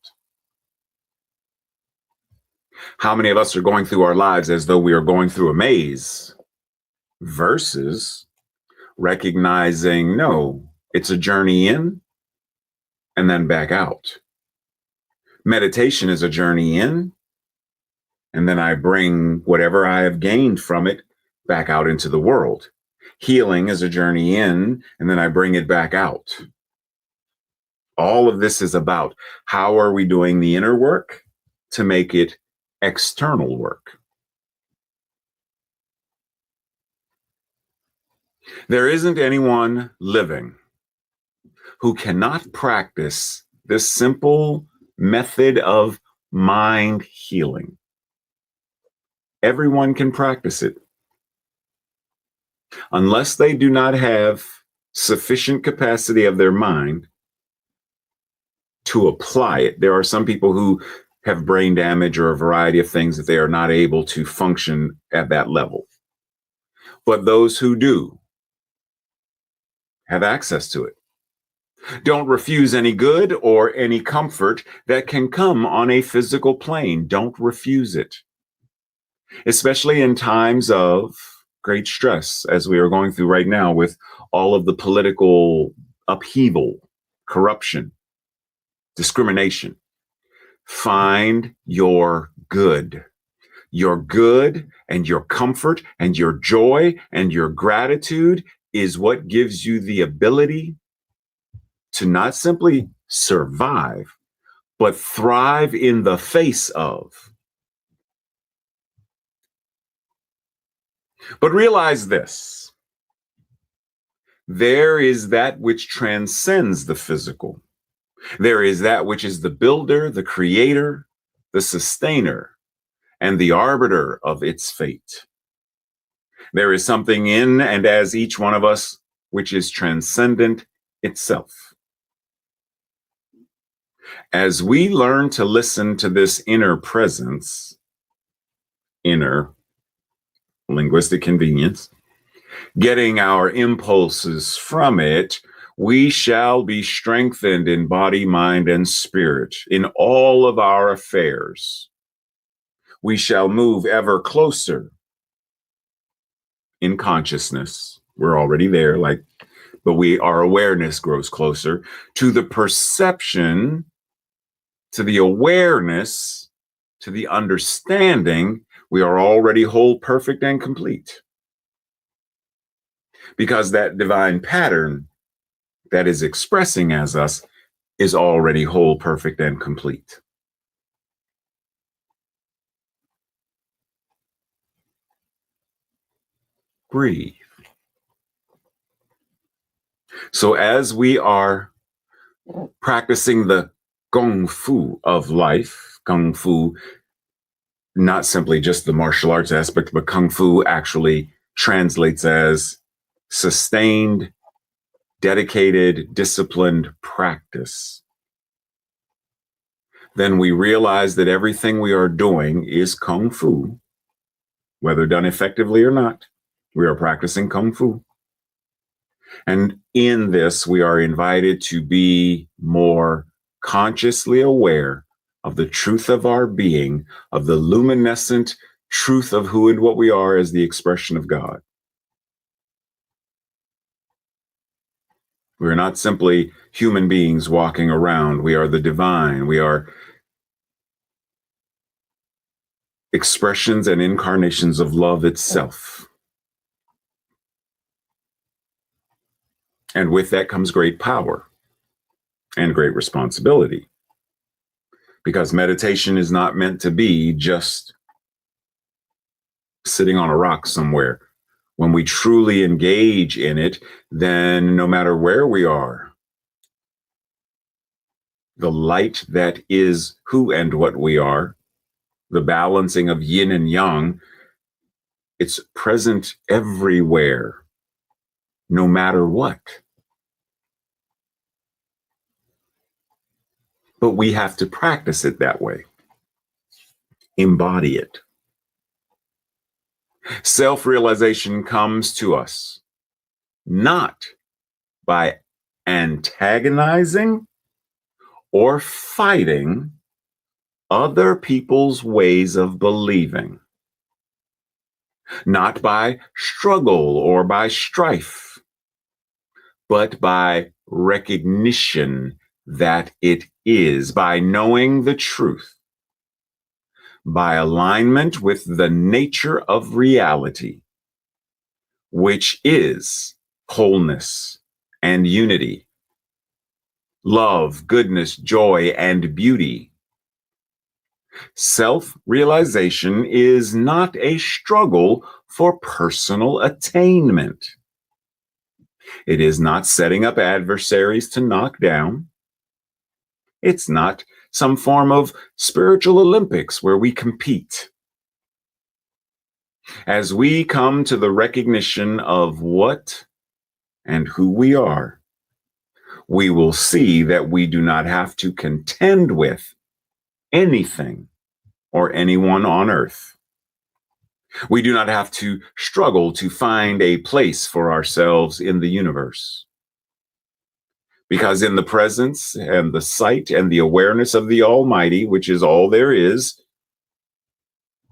How many of us are going through our lives as though we are going through a maze versus recognizing, no, it's a journey in and then back out. Meditation is a journey in, and then I bring whatever I have gained from it back out into the world. Healing is a journey in, and then I bring it back out. All of this is about how are we doing the inner work to make it external work. There isn't anyone living who cannot practice this simple method of mind healing. Everyone can practice it. Unless they do not have sufficient capacity of their mind to apply it. There are some people who have brain damage or a variety of things that they are not able to function at that level. But those who do have access to it. Don't refuse any good or any comfort that can come on a physical plane. Don't refuse it. Especially in times of great stress, as we are going through right now with all of the political upheaval, corruption, discrimination. Find your good. Your good and your comfort and your joy and your gratitude is what gives you the ability to not simply survive, but thrive in the face of. But realize this, there is that which transcends the physical. There is that which is the builder, the creator, the sustainer, and the arbiter of its fate. There is something in and as each one of us which is transcendent itself. As we learn to listen to this inner presence, inner linguistic convenience, getting our impulses from it, we shall be strengthened in body, mind, and spirit in all of our affairs. We shall move ever closer in consciousness. We're already there, but our awareness grows closer to the perception, to the awareness, to the understanding. We are already whole, perfect, and complete. Because that divine pattern that is expressing as us is already whole, perfect, and complete. Breathe. So as we are practicing the Kung Fu of life, Kung Fu, not simply just the martial arts aspect, but Kung Fu actually translates as sustained, dedicated, disciplined practice. Then we realize that everything we are doing is Kung Fu, whether done effectively or not. We are practicing Kung Fu. And in this, we are invited to be more consciously aware of the truth of our being, of the luminescent truth of who and what we are as the expression of God. We are not simply human beings walking around. We are the divine. We are expressions and incarnations of love itself. And with that comes great power and great responsibility. Because meditation is not meant to be just sitting on a rock somewhere. When we truly engage in it, then no matter where we are, the light that is who and what we are, the balancing of yin and yang, It's present everywhere, no matter what. But we have to practice it that way, embody it. Self-realization comes to us not by antagonizing or fighting other people's ways of believing, not by struggle or by strife, but by recognition that it is, by knowing the truth, by alignment with the nature of reality, which is wholeness and unity, love, goodness, joy, and beauty. Self-realization is not a struggle for personal attainment. It is not setting up adversaries to knock down. It's not some form of spiritual Olympics where we compete. As we come to the recognition of what and who we are, we will see that we do not have to contend with anything or anyone on earth. We do not have to struggle to find a place for ourselves in the universe. Because in the presence and the sight and the awareness of the Almighty, which is all there is,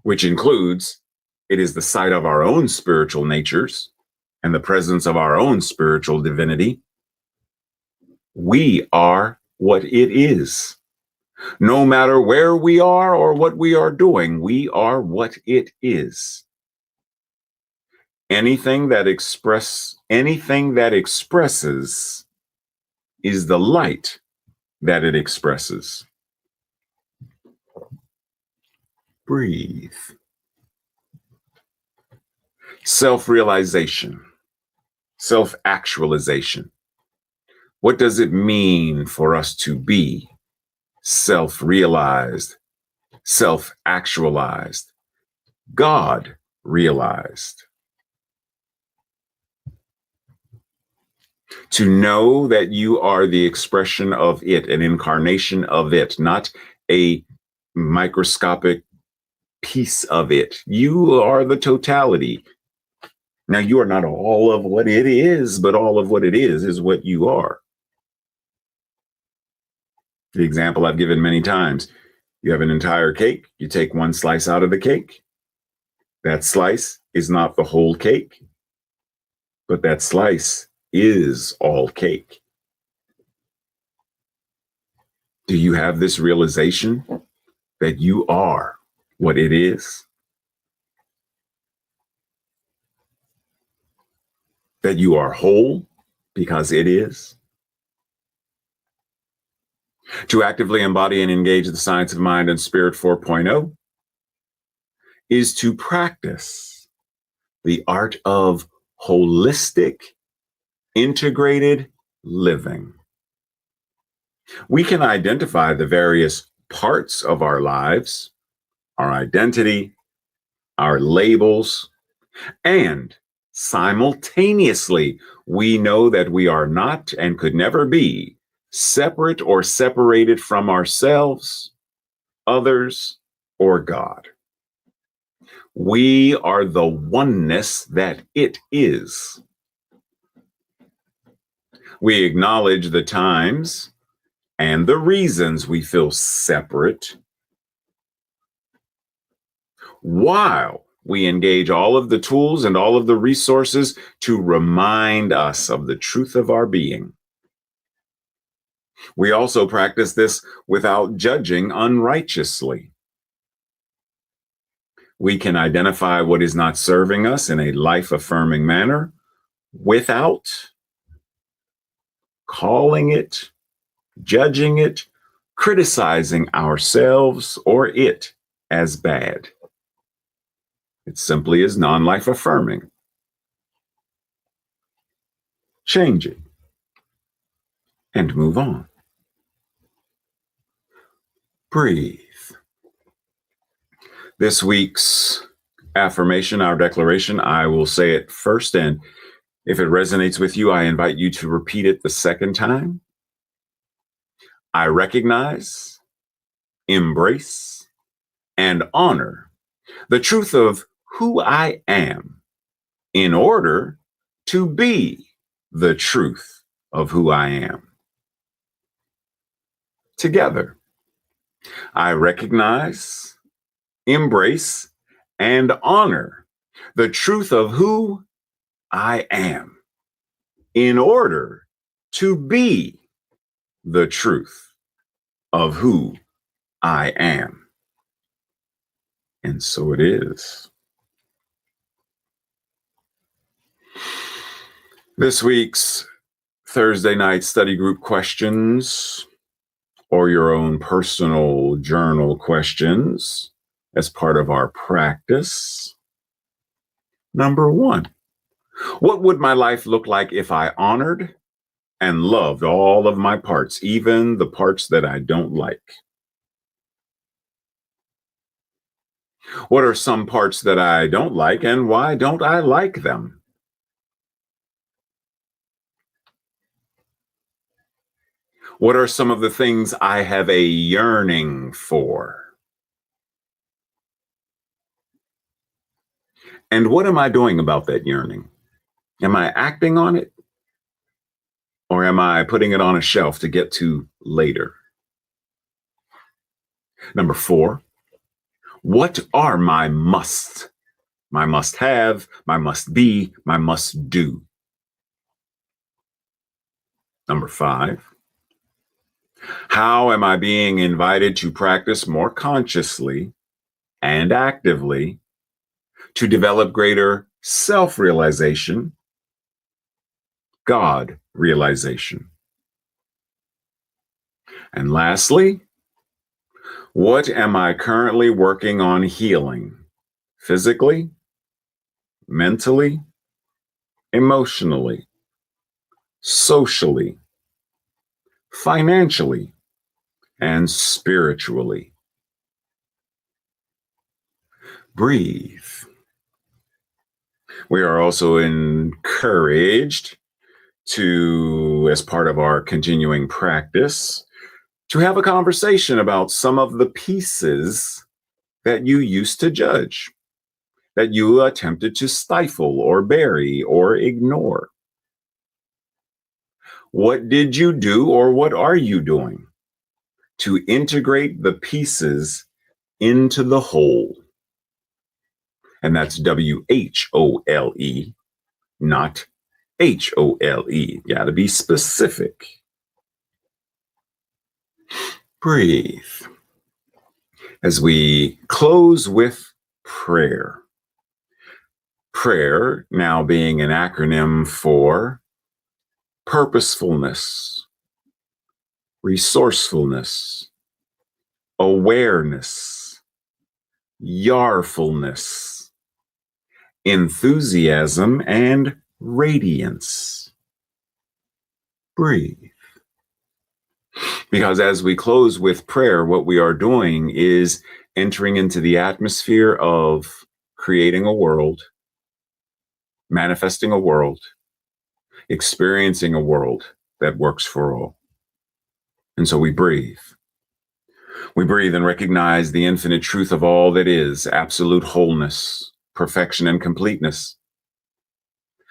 which includes, it is the sight of our own spiritual natures and the presence of our own spiritual divinity, we are what it is. No matter where we are or what we are doing, we are what it is. Anything that expresses is the light that it expresses. Breathe. Self-realization, self-actualization. What does it mean for us to be self-realized, self-actualized, God-realized? To know that you are the expression of it, an incarnation of it, not a microscopic piece of it. You are the totality. Now, you are not all of what it is, but all of what it is what you are. The example I've given many times, you have an entire cake, you take one slice out of the cake. That slice is not the whole cake, but that slice is all cake. Do you have this realization that you are what it is? That you are whole because it is? To actively embody and engage the science of mind and spirit 4.0 is to practice the art of holistic, integrated living. We can identify the various parts of our lives, our identity, our labels, and simultaneously, we know that we are not and could never be separate or separated from ourselves, others, or God. We are the oneness that it is. We acknowledge the times and the reasons we feel separate, while we engage all of the tools and all of the resources to remind us of the truth of our being. We also practice this without judging unrighteously. We can identify what is not serving us in a life-affirming manner without calling it, judging it, criticizing ourselves or it as bad. It simply is non-life affirming. Change it and move on. Breathe. This week's affirmation, our declaration. I will say it first, and if it resonates with you, I invite you to repeat it the second time. I recognize, embrace, and honor the truth of who I am in order to be the truth of who I am. Together, I recognize, embrace, and honor the truth of who I am in order to be the truth of who I am. And so it is. This week's Thursday night study group questions, or your own personal journal questions as part of our practice. Number 1, what would my life look like if I honored and loved all of my parts, even the parts that I don't like? What are some parts that I don't like, and why don't I like them? What are some of the things I have a yearning for? And what am I doing about that yearning? Am I acting on it? Or am I putting it on a shelf to get to later? Number 4, what are my musts? My must have, my must be, my must do. Number 5, how am I being invited to practice more consciously and actively to develop greater self-realization, God realization? And lastly, what am I currently working on healing physically, mentally, emotionally, socially, financially, and spiritually? Breathe. We are also encouraged to, as part of our continuing practice, to have a conversation about some of the pieces that you used to judge, that you attempted to stifle or bury or ignore. What did you do, or what are you doing to integrate the pieces into the whole? And that's WHOLE, not HOLE. Got to be specific. Breathe. As we close with prayer. Prayer now being an acronym for purposefulness, resourcefulness, awareness, yarfulness, enthusiasm, and radiance. Breathe. Because as we close with prayer, what we are doing is entering into the atmosphere of creating a world, manifesting a world, experiencing a world that works for all. And so we breathe. We breathe and recognize the infinite truth of all that is, absolute wholeness, perfection, and completeness,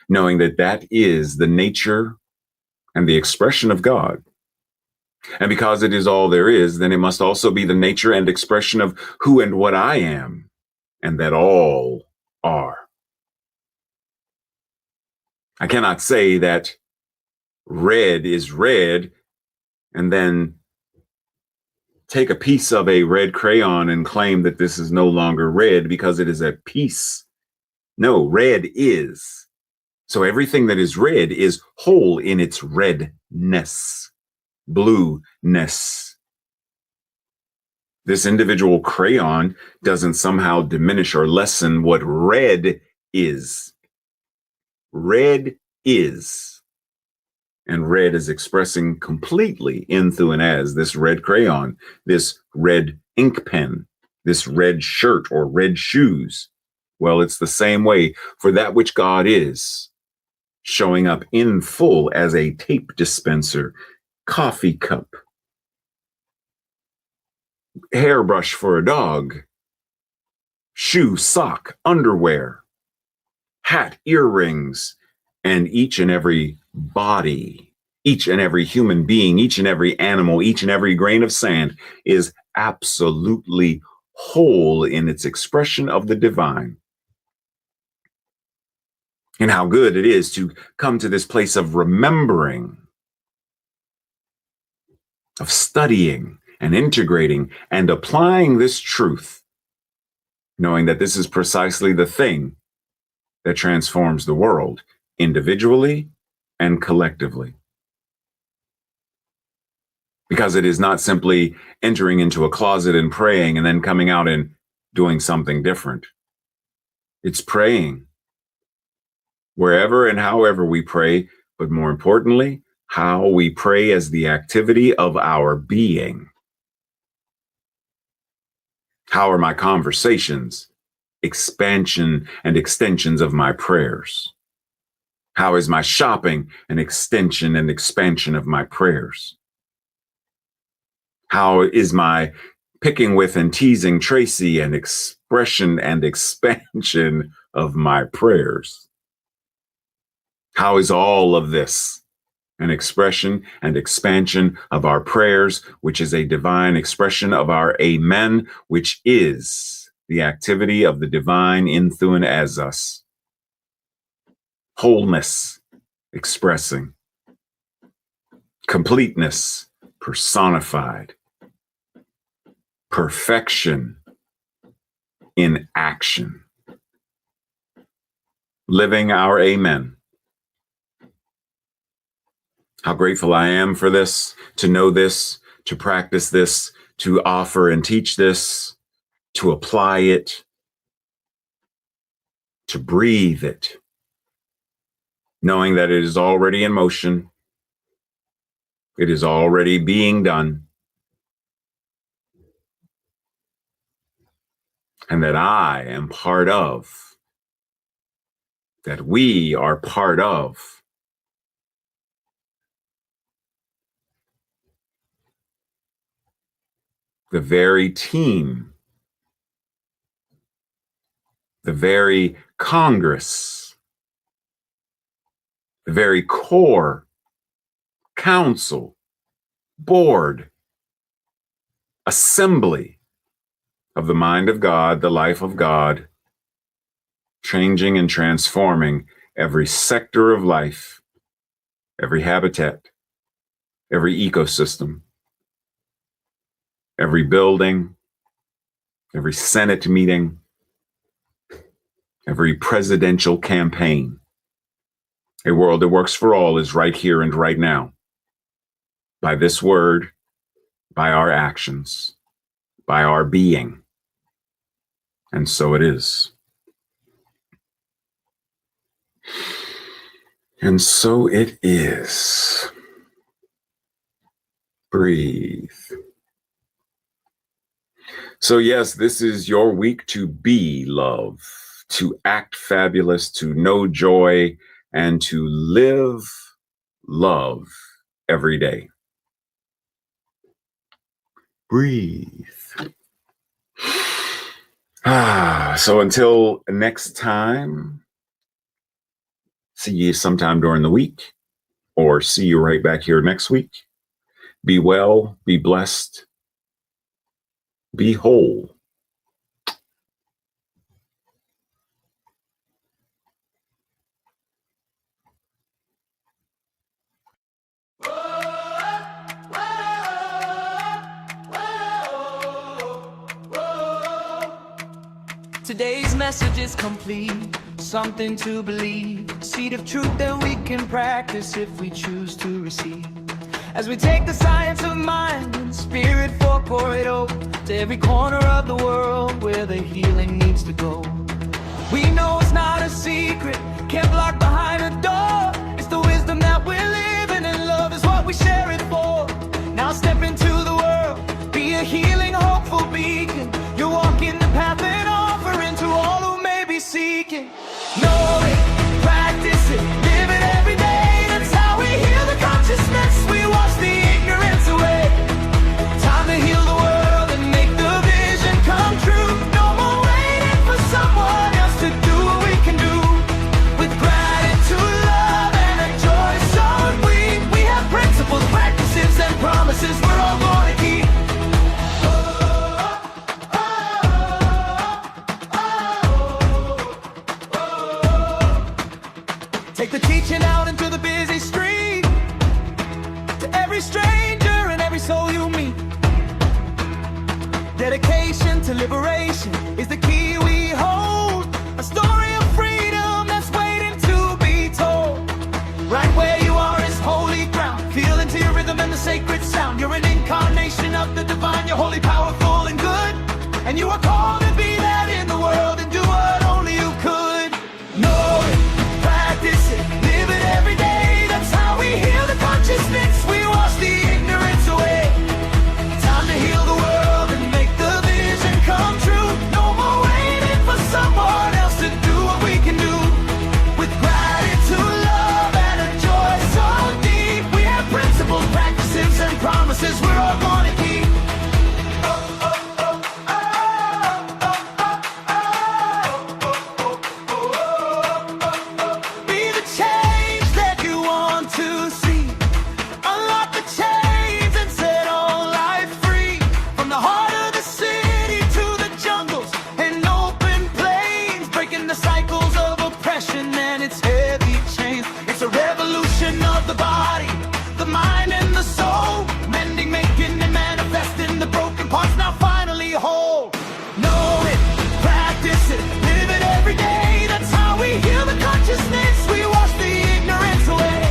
knowing that that is the nature and the expression of God. And because it is all there is, then it must also be the nature and expression of who and what I am, and that all are. I cannot say that red is red and then take a piece of a red crayon and claim that this is no longer red because it is a piece. No, red is. So everything that is red is whole in its redness, blueness. This individual crayon doesn't somehow diminish or lessen what red is. Red is. And red is expressing completely in, through, and as this red crayon, this red ink pen, this red shirt or red shoes, Well, it's the same way for that which God is, showing up in full as a tape dispenser, coffee cup, hairbrush for a dog, shoe, sock, underwear, hat, earrings, and each and every body, each and every human being, each and every animal, each and every grain of sand is absolutely whole in its expression of the divine. And how good it is to come to this place of remembering, of studying and integrating and applying this truth, knowing that this is precisely the thing that transforms the world individually and collectively. Because it is not simply entering into a closet and praying and then coming out and doing something different. It's praying wherever and however we pray, but more importantly, how we pray as the activity of our being. How are my conversations expansion and extensions of my prayers? How is my shopping an extension and expansion of my prayers? How is my picking with and teasing Tracy an expression and expansion of my prayers? How is all of this an expression and expansion of our prayers, which is a divine expression of our amen, which is the activity of the divine in through and as us. Wholeness expressing, completeness personified, perfection in action, living our amen. How grateful I am for this, to know this, to practice this, to offer and teach this, to apply it, to breathe it, knowing that it is already in motion, it is already being done, and that I am part of, that we are part of the very team, the very Congress, the very core, council, board, assembly of the mind of God, the life of God, changing and transforming every sector of life, every habitat, every ecosystem, every building, every Senate meeting, every presidential campaign. A world that works for all is right here and right now. By this word, by our actions, by our being. And so it is. And so it is. Breathe. So yes, this is your week to be love, to act fabulous, to know joy, and to live love every day. Breathe. So until next time, see you sometime during the week, or see you right back here next week. Be well, be blessed, be whole. Today's message is complete, something to believe, seed of truth that we can practice if we choose to receive. As we take the science of mind and spirit pour it over to every corner of the world where the healing needs to go. We know it's not a secret, kept locked behind a door. It's the wisdom that we're living, and love is what we share it for. Now step into the world, be a healing, hopeful beacon. You're walking the path and offering to all who may be into the busy street. To every stranger and every soul you meet, dedication to liberation is the key we hold. A story of freedom that's waiting to be told. Right where you are is holy ground. Feel into your rhythm and the sacred sound. You're an incarnation of the divine. You're holy, powerful, and good. And you are called to be that in the world and do what only you could. Know it, practice it, live it every day. That's how we heal the consciousness. We wash the ignorance away. Time to heal the world and make the vision come true. No more waiting for someone else to do what we can do. With gratitude, love, and a joy so deep, we have principles, practices, and promises we're all gonna keep. Be the change that you want to see. Unlock the chains and set all life free. From the heart of the city to the jungles and open plains, breaking the cycles of oppression and its heavy chains. It's a revolution of the body, the mind, and the soul. Mending, making, and manifesting the broken parts now finally whole. Know it, practice it, live it every day. That's how we heal the consciousness. We wash the ignorance away.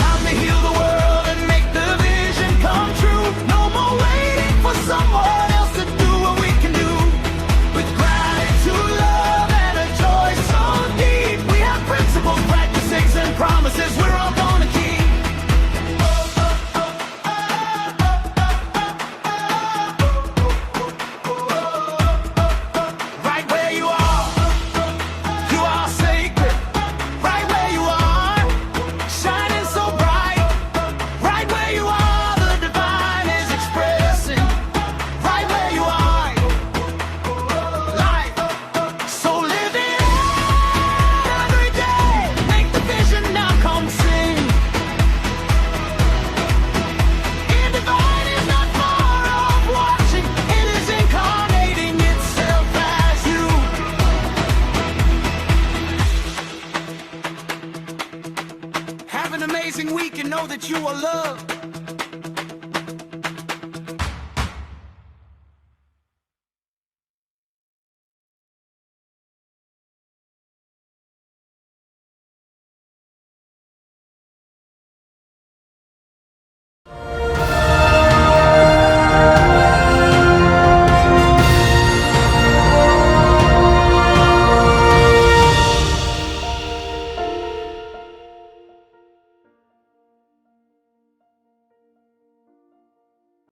Time to heal the world and make the vision come true. No more waiting for someone else to do what we can do. With gratitude, love, and a joy so deep, we have principles, practices, and promises we're all gonna keep. Right where you are sacred. Right where you are, shining so bright. Right where you are, the divine is expressing. Right where you are, life. So live it every day. Make the vision now come sing. And divine is not far off watching. It is incarnating itself as you. Have an amazing week and know that you are loved.